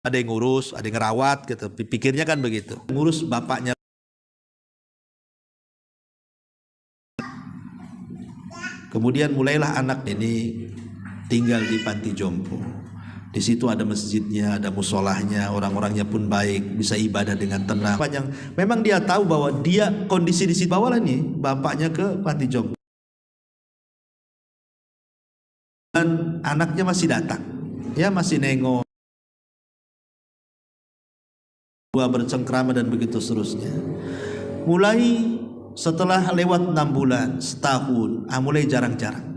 ada yang ngurus, ada yang ngerawat gitu. Pikirnya kan begitu. Ngurus bapaknya. Kemudian mulailah anak ini tinggal di panti jompo. Di situ ada masjidnya, ada musolahnya, orang-orangnya pun baik, bisa ibadah dengan tenang. Memang dia tahu bahwa dia kondisi di situ, bawalah nih bapaknya ke panti jompo. Dan anaknya masih datang, ya masih nengok, bercengkrama dan begitu seterusnya. Mulai setelah lewat 6 bulan, setahun, mulai jarang-jarang.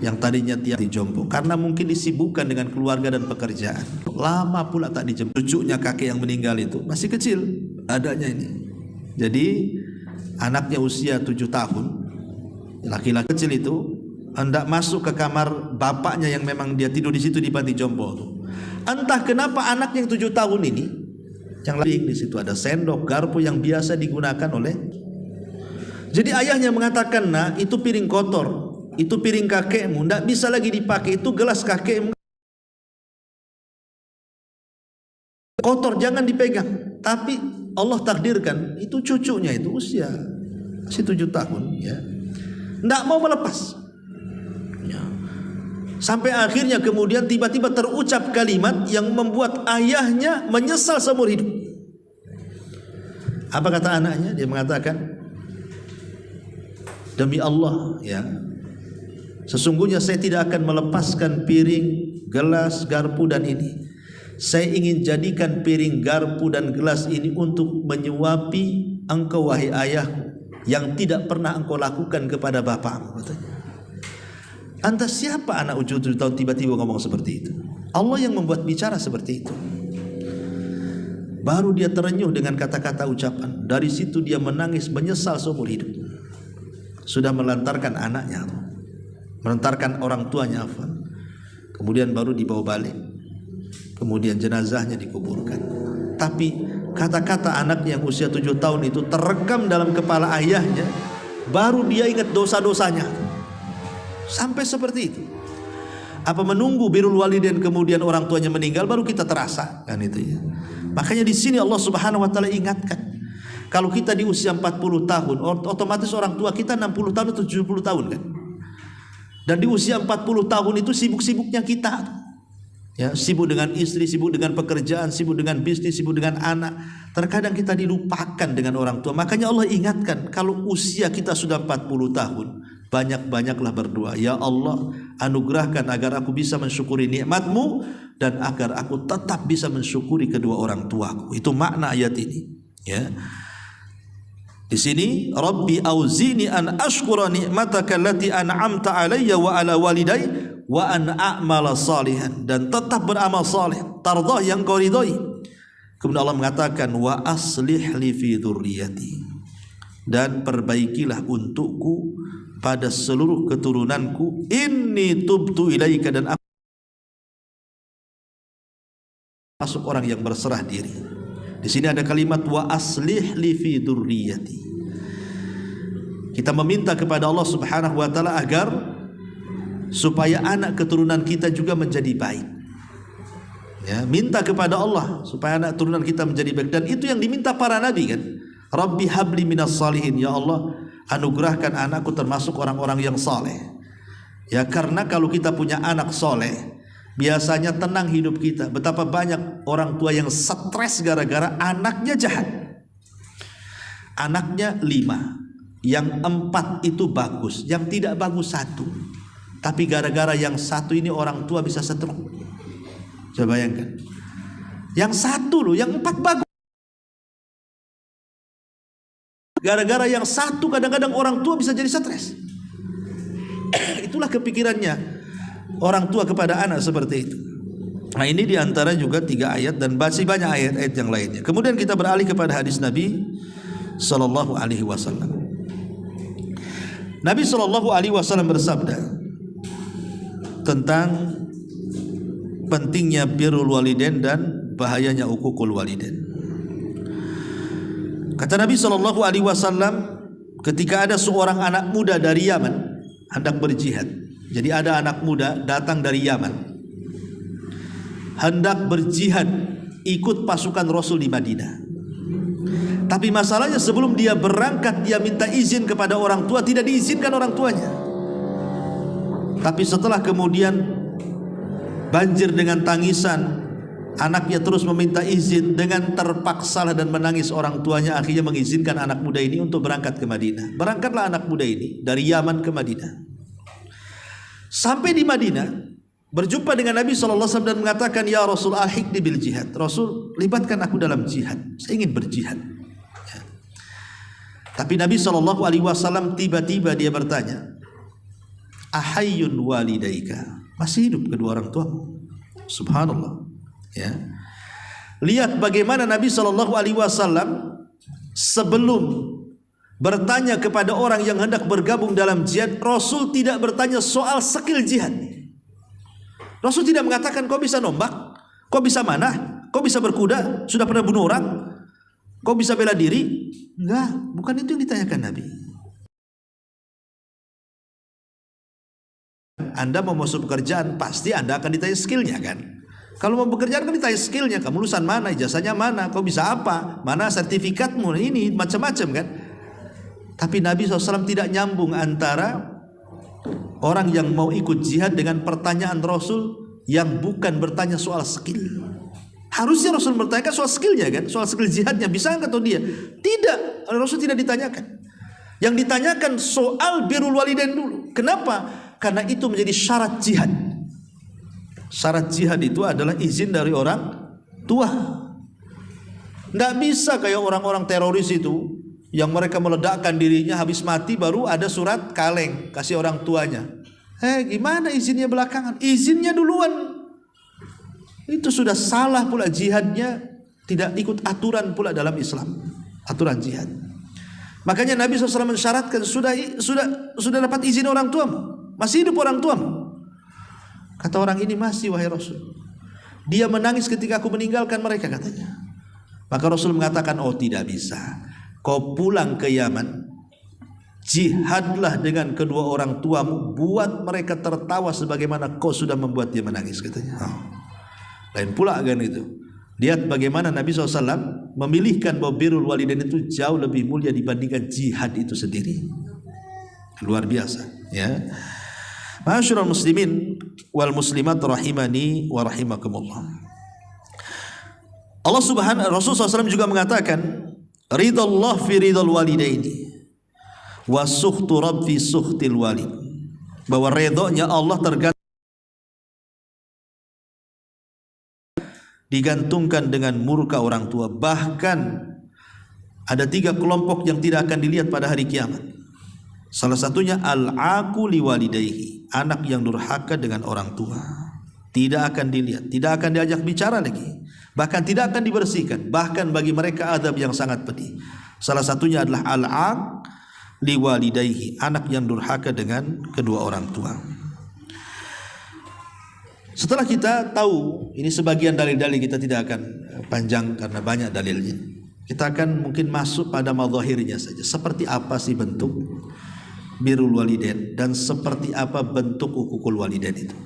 Yang tadinya tiap dijemput karena mungkin disibukkan dengan keluarga dan pekerjaan. Lama pula tak dijemput. Cucunya kakek yang meninggal itu masih kecil adanya ini. Jadi anaknya usia 7 tahun, laki-laki kecil itu hendak masuk ke kamar bapaknya yang memang dia tidur di situ di panti jompo tuh. Entah kenapa anak yang 7 tahun ini, yang lain di situ ada sendok, garpu yang biasa digunakan oleh. Jadi ayahnya mengatakan, nah itu piring kotor, itu piring kakekmu, tidak bisa lagi dipakai, itu gelas kakekmu kotor, jangan dipegang. Tapi Allah takdirkan itu cucunya itu usia masih 7 tahun, ya, tidak mau melepas. Ya. Sampai akhirnya kemudian tiba-tiba terucap kalimat yang membuat ayahnya menyesal seumur hidup. Apa kata anaknya? Dia mengatakan, Demi Allah ya, sesungguhnya saya tidak akan melepaskan piring, gelas, garpu dan ini. Saya ingin jadikan piring, garpu dan gelas ini untuk menyuapi engkau wahai ayahku yang tidak pernah engkau lakukan kepada bapakmu, katanya. Anda siapa anak usia 7 tahun tiba-tiba ngomong seperti itu? Allah yang membuat bicara seperti itu. Baru dia terenyuh dengan kata-kata ucapan. Dari situ dia menangis menyesal seumur hidup. Sudah melantarkan anaknya, melantarkan orang tuanya, kemudian baru dibawa balik, kemudian jenazahnya dikuburkan. Tapi kata-kata anaknya yang usia 7 tahun itu terekam dalam kepala ayahnya. Baru dia ingat dosa-dosanya. Sampai seperti itu. Apa menunggu birrul walidain kemudian orang tuanya meninggal baru kita terasa kan itu ya. Makanya di sini Allah Subhanahu wa taala ingatkan, kalau kita di usia 40 tahun, otomatis orang tua kita 60 tahun atau 70 tahun kan. Dan di usia 40 tahun itu sibuk-sibuknya kita. Ya, sibuk dengan istri, sibuk dengan pekerjaan, sibuk dengan bisnis, sibuk dengan anak. Terkadang kita dilupakan dengan orang tua. Makanya Allah ingatkan, kalau usia kita sudah 40 tahun, banyak-banyaklah berdoa. Ya Allah, anugerahkan agar aku bisa mensyukuri nikmat-Mu dan agar aku tetap bisa mensyukuri kedua orang tuaku. Itu makna ayat ini. Ya. Di sini, Rabbi auzini an ashkura ni'mataka allati an'amta alayya wa ala walidayya wa an a'mala salihan, dan tetap beramal saleh tardah yang kau ridhoi. Kemudian Allah mengatakan wa aslih li fi dzurriyyati, dan perbaikilah untukku pada seluruh keturunanku, inni tubtu ilaika, dan aku masuk orang yang berserah diri. Di sini ada kalimat wa aslih li fi dzurriyyati. Kita meminta kepada Allah Subhanahu wa taala agar supaya anak keturunan kita juga menjadi baik. Ya, minta kepada Allah supaya anak keturunan kita menjadi baik, dan itu yang diminta para nabi kan. Rabbi habli minas salihin, ya Allah, anugerahkan anakku termasuk orang-orang yang saleh. Ya, karena kalau kita punya anak soleh, biasanya tenang hidup kita. Betapa banyak orang tua yang stres gara-gara anaknya jahat. Anaknya 5, yang 4 itu bagus, yang tidak bagus 1. Tapi gara-gara yang 1 ini orang tua bisa stroke. Coba bayangkan, yang 1 loh, yang 4 bagus. Gara-gara yang 1 kadang-kadang orang tua bisa jadi stres. Itulah kepikirannya orang tua kepada anak seperti itu. Nah, ini diantara juga 3 ayat, dan masih banyak ayat-ayat yang lainnya. Kemudian kita beralih kepada hadis Nabi Sallallahu Alaihi Wasallam. Nabi Sallallahu Alaihi Wasallam bersabda tentang pentingnya birrul walidain dan bahayanya uququl walidain. Kata Nabi Sallallahu Alaihi Wasallam, ketika ada seorang anak muda dari Yaman hendak berjihad. Jadi ada anak muda datang dari Yaman hendak berjihad, ikut pasukan Rasul di Madinah. Tapi masalahnya sebelum dia berangkat, dia minta izin kepada orang tua, tidak diizinkan orang tuanya. Tapi setelah kemudian banjir dengan tangisan, anaknya terus meminta izin, dengan terpaksalah dan menangis orang tuanya akhirnya mengizinkan anak muda ini untuk berangkat ke Madinah. Berangkatlah anak muda ini dari Yaman ke Madinah. Sampai di Madinah, berjumpa dengan Nabi SAW dan mengatakan, ya Rasul, alhiqni bil jihad. Rasul, libatkan aku dalam jihad, saya ingin berjihad. Ya. Tapi Nabi SAW tiba-tiba dia bertanya, ahayyun walidaika, masih hidup kedua orang tuamu? Subhanallah. Ya. Lihat bagaimana Nabi SAW sebelum bertanya kepada orang yang hendak bergabung dalam jihad, Rasul tidak bertanya soal skill jihad. Rasul tidak mengatakan kau bisa nombak, kau bisa manah, kau bisa berkuda, sudah pernah bunuh orang, kau bisa bela diri. Enggak, bukan itu yang ditanyakan Nabi. Anda mau masuk pekerjaan, pasti Anda akan ditanya skillnya kan. Kalau mau bekerja kan ditanya skillnya, kamu lulusan mana, ijazahnya mana, kau bisa apa, mana sertifikatmu, ini macam-macam kan. Tapi Nabi SAW tidak nyambung antara orang yang mau ikut jihad dengan pertanyaan Rasul yang bukan bertanya soal skill. Harusnya Rasul bertanyakan soal skillnya kan, soal skill jihadnya, bisa nggak atau dia? Tidak, Rasul tidak ditanyakan. Yang ditanyakan soal birrul walidain dulu. Kenapa? Karena itu menjadi syarat jihad. Syarat jihad itu adalah izin dari orang tua. Tidak bisa kayak orang-orang teroris itu, yang mereka meledakkan dirinya, habis mati baru ada surat kaleng kasih orang tuanya. Gimana izinnya belakangan? Izinnya duluan. Itu sudah salah pula jihadnya, tidak ikut aturan pula dalam Islam, aturan jihad. Makanya Nabi SAW mensyaratkan, sudah dapat izin orang tuamu, masih hidup orang tuamu. Kata orang ini, masih wahai Rasul. Dia menangis ketika aku meninggalkan mereka, katanya. Maka Rasul mengatakan, oh tidak bisa, kau pulang ke Yaman, jihadlah dengan kedua orang tuamu, buat mereka tertawa sebagaimana kau sudah membuat dia menangis, katanya. Lain pula kan itu. Lihat bagaimana Nabi SAW memilihkan bahwa birrul walidain itu jauh lebih mulia dibandingkan jihad itu sendiri. Luar biasa, ya. Ma'asyiral muslimin wal muslimat rahimani wa rahimakumullah. Rasul SAW juga mengatakan, ridallah fi ridal walidaini wa sukhtu rabb fi sukhtil walid. Bahwa redhonya Allah digantungkan dengan murka orang tua. Bahkan ada 3 kelompok yang tidak akan dilihat pada hari kiamat. Salah satunya al-aqu liwalidayhi, anak yang durhaka dengan orang tua. Tidak akan dilihat, tidak akan diajak bicara lagi, bahkan tidak akan dibersihkan. Bahkan bagi mereka azab yang sangat pedih. Salah satunya adalah al-aqu liwalidayhi, anak yang durhaka dengan kedua orang tua. Setelah kita tahu ini sebagian dalil-dalil, kita tidak akan panjang karena banyak dalilnya. Kita akan mungkin masuk pada madzahirnya saja. Seperti apa sih bentuk birrul walidain dan seperti apa bentuk uququl walidain itu.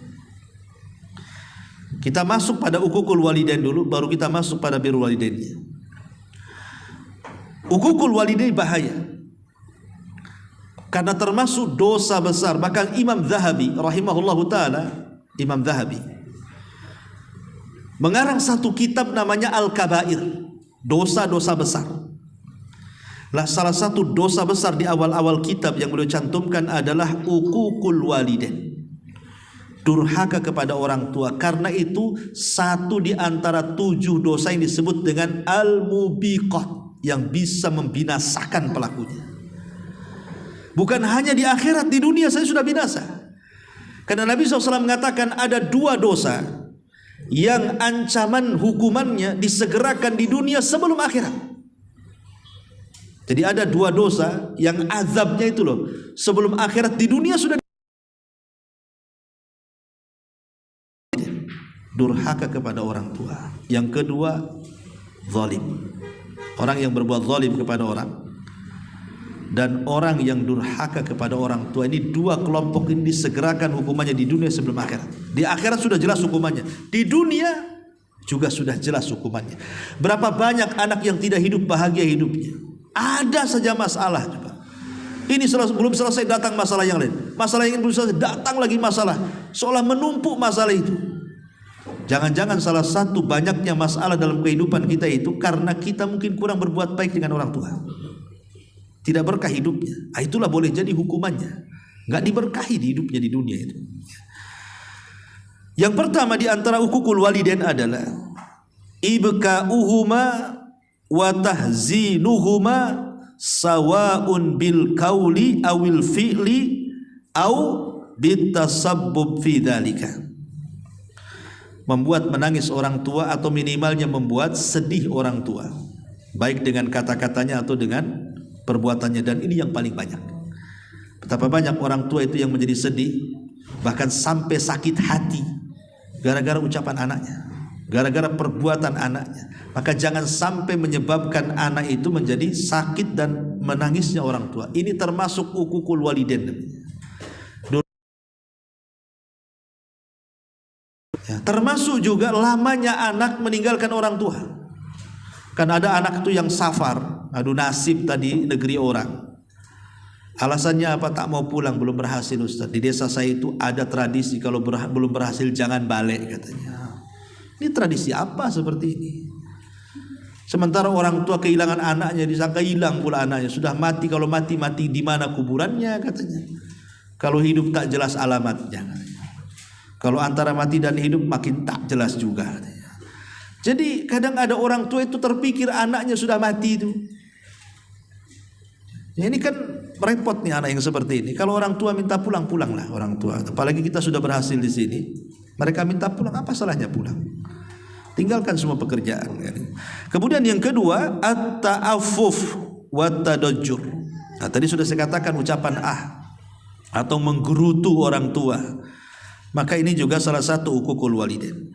Kita masuk pada uququl walidain dulu, baru kita masuk pada birrul walidainnya. Uququl walidain bahaya, karena termasuk dosa besar. Bahkan Imam Zahabi rahimahullahu ta'ala, Imam Zahabi mengarang satu kitab namanya Al-Kabair, dosa-dosa besar. Lah salah satu dosa besar di awal-awal kitab yang beliau cantumkan adalah uququl walidain, durhaka kepada orang tua. Karena itu satu di antara 7 dosa yang disebut dengan al-mubiqat, yang bisa membinasakan pelakunya. Bukan hanya di akhirat, di dunia saya sudah binasa. Karena Nabi SAW mengatakan ada 2 dosa yang ancaman hukumannya disegerakan di dunia sebelum akhirat. Jadi ada 2 dosa yang azabnya itu loh sebelum akhirat, di dunia sudah. Durhaka kepada orang tua. Yang kedua, zalim. Orang yang berbuat zalim kepada orang, dan orang yang durhaka kepada orang tua. Ini 2 kelompok ini disegerakan hukumannya di dunia sebelum akhirat. Di akhirat sudah jelas hukumannya, di dunia juga sudah jelas hukumannya. Berapa banyak anak yang tidak hidup bahagia hidupnya, ada saja masalah. Coba. Ini belum selesai datang masalah yang lain, masalah yang belum selesai datang lagi masalah, seolah menumpuk masalah itu. Jangan-jangan salah satu banyaknya masalah dalam kehidupan kita itu karena kita mungkin kurang berbuat baik dengan orang tua. Tidak berkah hidupnya. Itulah boleh jadi hukumannya, nggak diberkahi di hidupnya di dunia itu. Yang pertama di antara uququl walidain adalah ibka'uhuma wa tahzinuhuma sawa'un bil qauli awil fi'li au bitasabbub fi dzalika. Membuat menangis orang tua atau minimalnya membuat sedih orang tua, baik dengan kata-katanya atau dengan perbuatannya. Dan ini yang paling banyak. Betapa banyak orang tua itu yang menjadi sedih, bahkan sampai sakit hati gara-gara ucapan anaknya, gara-gara perbuatan anaknya. Maka jangan sampai menyebabkan anak itu menjadi sakit dan menangisnya orang tua. Ini termasuk uququl walidain. Ya, termasuk juga lamanya anak meninggalkan orang tua. Kan ada anak itu yang safar, aduh nasib tadi negeri orang. Alasannya apa? Tak mau pulang, belum berhasil Ustaz. Di desa saya itu ada tradisi kalau belum berhasil jangan balik katanya. Ini tradisi apa seperti ini? Sementara orang tua kehilangan anaknya, disangka hilang pula anaknya. Sudah mati, kalau mati di mana kuburannya katanya. Kalau hidup tak jelas alamatnya katanya. Kalau antara mati dan hidup makin tak jelas juga katanya. Jadi kadang ada orang tua itu terpikir anaknya sudah mati itu. Ya, ini kan repot nih anak yang seperti ini. Kalau orang tua minta pulang, pulanglah orang tua. Apalagi kita sudah berhasil di sini, mereka minta pulang, apa salahnya pulang? Tinggalkan semua pekerjaan. Kemudian yang kedua, at-ta'affuf wa tadajjur. Nah, tadi sudah saya katakan ucapan atau menggerutu orang tua. Maka ini juga salah satu uququl walidain.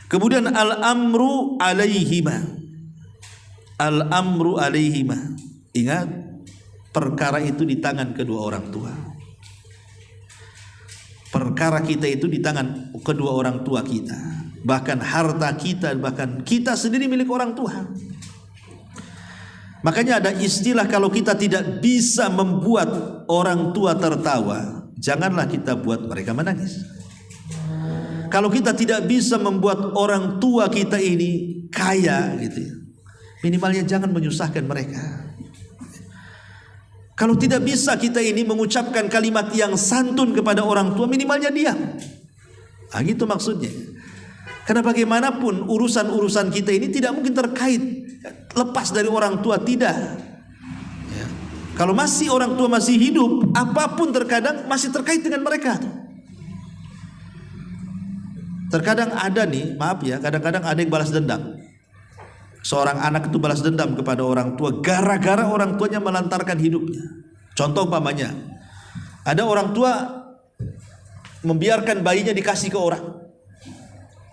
Kemudian al-amru alaihima. Al-amru alaihima. Ingat, perkara itu di tangan kedua orang tua. Perkara kita itu di tangan kedua orang tua kita. Bahkan harta kita, bahkan kita sendiri milik orang tua. Makanya ada istilah, kalau kita tidak bisa membuat orang tua tertawa, janganlah kita buat mereka menangis. Kalau kita tidak bisa membuat orang tua kita ini kaya gitu ya, minimalnya jangan menyusahkan mereka. Kalau tidak bisa kita ini mengucapkan kalimat yang santun kepada orang tua, minimalnya diam. Nah, gitu maksudnya. Karena bagaimanapun urusan-urusan kita ini tidak mungkin terkait lepas dari orang tua, tidak. Ya. Kalau masih orang tua masih hidup, apapun terkadang masih terkait dengan mereka. Terkadang ada nih, maaf ya, kadang-kadang ada yang balas dendam. Seorang anak itu balas dendam kepada orang tua gara-gara orang tuanya melantarkan hidupnya. Contoh umpamanya, ada orang tua membiarkan bayinya dikasih ke orang.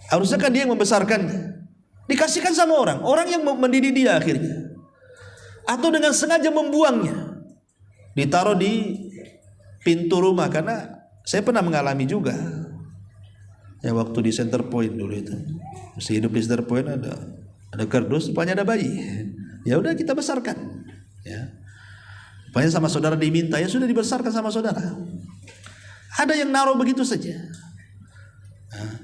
Harusnya kan dia yang membesarkannya, dikasihkan sama orang yang mendidik dia akhirnya. Atau dengan sengaja membuangnya, ditaruh di pintu rumah. Karena saya pernah mengalami juga. Ya, waktu di Center Point dulu itu, masih hidup di Center Point, ada kardus, rupanya ada bayi. Ya udah kita besarkan. Ya, rupanya sama saudara diminta, ya sudah dibesarkan sama saudara. Ada yang naruh begitu saja. Nah,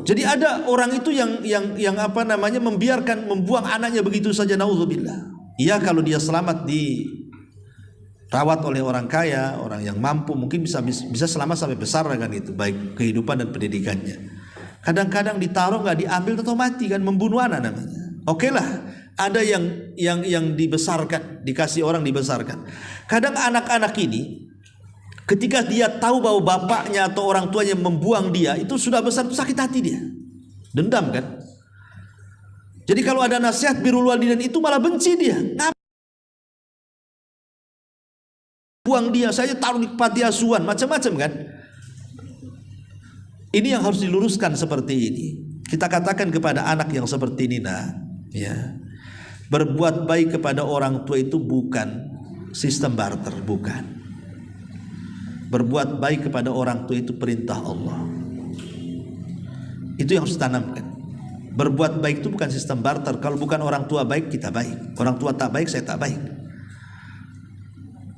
jadi ada orang itu yang apa namanya membuang anaknya begitu saja, naudzubillah. Iya, kalau dia selamat dirawat oleh orang kaya, orang yang mampu, mungkin bisa selamat sampai besar kan itu, baik kehidupan dan pendidikannya. Kadang-kadang ditaruh nggak diambil atau mati kan, membunuh anak namanya. Oke lah, ada yang dibesarkan, dikasih orang dibesarkan. Kadang anak-anak ini ketika dia tahu bahwa bapaknya atau orang tuanya membuang dia, itu sudah besar, sakit hati dia, dendam kan. Jadi kalau ada nasihat birrul walidain itu malah benci dia. Buang dia, saya taruh di panti asuhan, macam-macam kan. Ini yang harus diluruskan seperti ini. Kita katakan kepada anak yang seperti ini, ya, berbuat baik kepada orang tua itu bukan sistem barter, bukan. Berbuat baik kepada orang tua itu perintah Allah. Itu yang harus ditanamkan. Berbuat baik itu bukan sistem barter. Kalau bukan orang tua baik, kita baik. Orang tua tak baik, saya tak baik.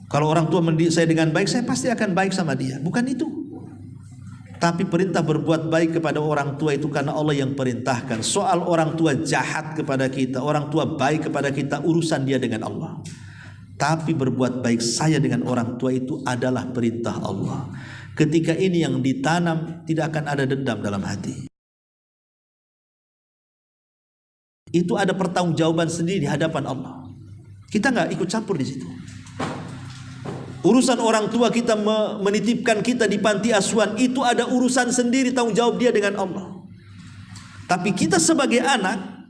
Kalau orang tua mendidik saya dengan baik, saya pasti akan baik sama dia. Bukan itu. Tapi perintah berbuat baik kepada orang tua itu karena Allah yang perintahkan. Soal orang tua jahat kepada kita, orang tua baik kepada kita, urusan dia dengan Allah. Tapi berbuat baik saya dengan orang tua itu adalah perintah Allah. Ketika ini yang ditanam, tidak akan ada dendam dalam hati. Itu ada pertanggungjawaban sendiri di hadapan Allah. Kita nggak ikut campur di situ. Urusan orang tua kita menitipkan kita di panti asuhan, itu ada urusan sendiri, tanggung jawab dia dengan Allah. Tapi kita sebagai anak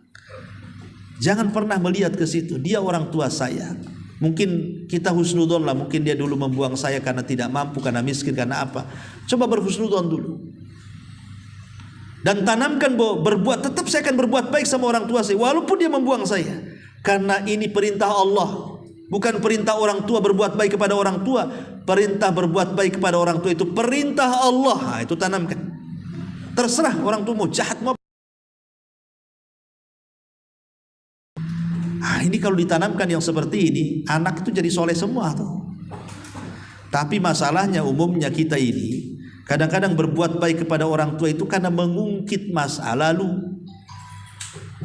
jangan pernah melihat ke situ. Dia orang tua saya. Mungkin kita husnudzon lah, mungkin dia dulu membuang saya karena tidak mampu, karena miskin, karena apa. Coba berhusnudzon dulu. Dan tanamkan bahwa tetap saya akan berbuat baik sama orang tua saya, walaupun dia membuang saya. Karena ini perintah Allah. Bukan perintah orang tua berbuat baik kepada orang tua. Perintah berbuat baik kepada orang tua itu perintah Allah. Nah, itu tanamkan. Terserah orang tua mau jahat mau. Nah, ini kalau ditanamkan yang seperti ini, anak itu jadi soleh semua tuh. Tapi masalahnya umumnya kita ini kadang-kadang berbuat baik kepada orang tua itu karena mengungkit masa lalu.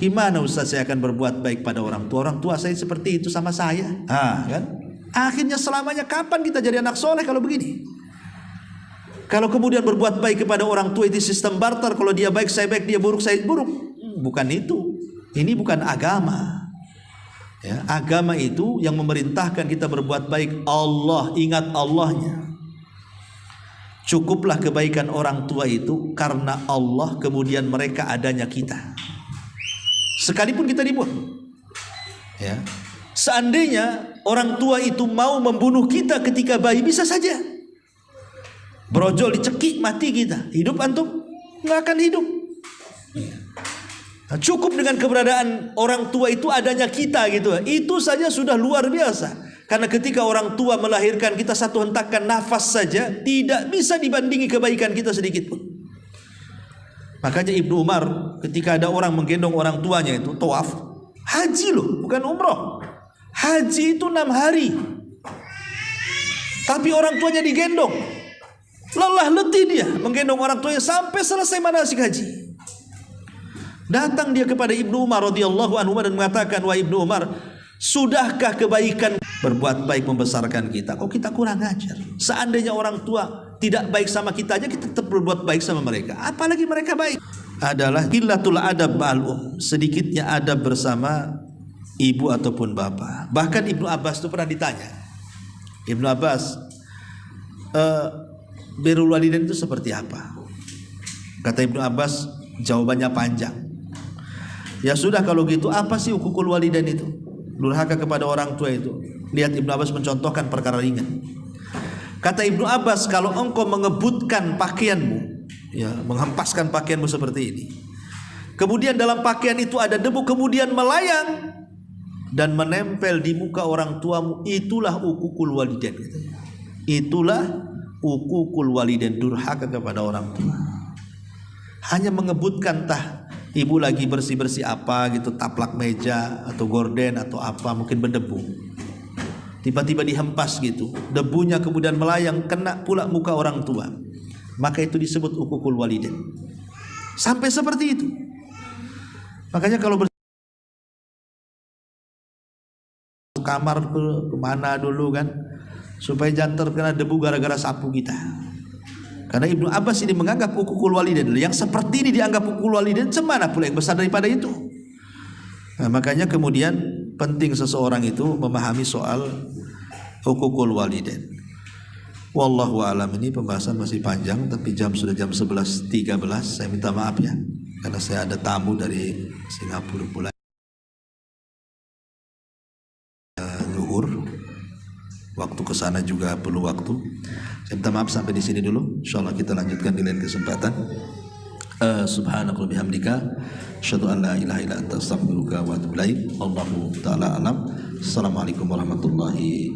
Gimana Ustaz saya akan berbuat baik pada orang tua? Orang tua saya seperti itu sama saya. Kan? Akhirnya selamanya kapan kita jadi anak soleh kalau begini? Kalau kemudian berbuat baik kepada orang tua itu sistem barter, kalau dia baik saya baik, dia buruk saya buruk. Bukan itu. Ini bukan agama. Ya, agama itu yang memerintahkan kita berbuat baik. Allah, ingat Allahnya. Cukuplah kebaikan orang tua itu karena Allah, kemudian mereka adanya kita. Sekalipun kita dibuat. Ya. Seandainya orang tua itu mau membunuh kita ketika bayi, bisa saja. Brojol dicekik, mati kita. Hidup antum? Nggak akan hidup. Nah, cukup dengan keberadaan orang tua itu adanya kita gitu. Itu saja sudah luar biasa. Karena ketika orang tua melahirkan kita, satu hentakan nafas saja tidak bisa dibandingi kebaikan kita sedikit pun. Makanya Ibnu Umar ketika ada orang menggendong orang tuanya itu tawaf, haji loh, bukan umroh. Haji itu 6 hari. Tapi orang tuanya digendong. Lelah letih dia menggendong orang tuanya sampai selesai manasik haji. Datang dia kepada Ibnu Umar radhiyallahu anhu dan mengatakan, wahai Ibnu Umar, sudahkah kebaikan berbuat baik membesarkan kita? Kok kita kurang ajar? Seandainya orang tua tidak baik sama kita aja, kita tetap berbuat baik sama mereka. Apalagi mereka baik. Adalah qillatul adab ma'al sedikitnya adab bersama ibu ataupun bapak. Bahkan Ibnu Abbas itu pernah ditanya. Ibnu Abbas, birrul walidain itu seperti apa? Kata Ibnu Abbas, jawabannya panjang. Ya sudah kalau gitu, apa sih hukukul walidain itu? Durhaka kepada orang tua itu. Lihat Ibnu Abbas mencontohkan perkara ringan. Kata Ibnu Abbas, kalau engkau mengebutkan pakaianmu, ya, menghempaskan pakaianmu seperti ini, kemudian dalam pakaian itu ada debu, kemudian melayang dan menempel di muka orang tuamu, itulah hukukul walidain. Itulah hukukul walidain, durhaka kepada orang tua. Hanya mengebutkan, tah ibu lagi bersih-bersih apa gitu, taplak meja atau gorden atau apa, mungkin berdebu, tiba-tiba dihempas gitu, debunya kemudian melayang kena pula muka orang tua, maka itu disebut hukukul walidain. Sampai seperti itu. Makanya kalau kamar kemana dulu kan, supaya jangan terkena debu gara-gara sapu kita. Karena Ibnu Abbas ini menganggap hukukul walidain, yang seperti ini dianggap hukukul walidain, semana pula yang besar daripada itu. Nah, makanya kemudian penting seseorang itu memahami soal hukukul walidain. Wallahu a'lam. Ini pembahasan masih panjang, tapi sudah jam 11.13. Saya minta maaf ya, karena saya ada tamu dari Singapura pula. Zuhur, waktu ke sana juga perlu waktu. Saya minta maaf sampai di sini dulu. Insyaallah kita lanjutkan di lain kesempatan. Subhanakallahumma bihamdika asyhadu an la ilaha illa anta astaghfiruka wa atubu ilaik. Wallahu taala alam. Assalamualaikum warahmatullahi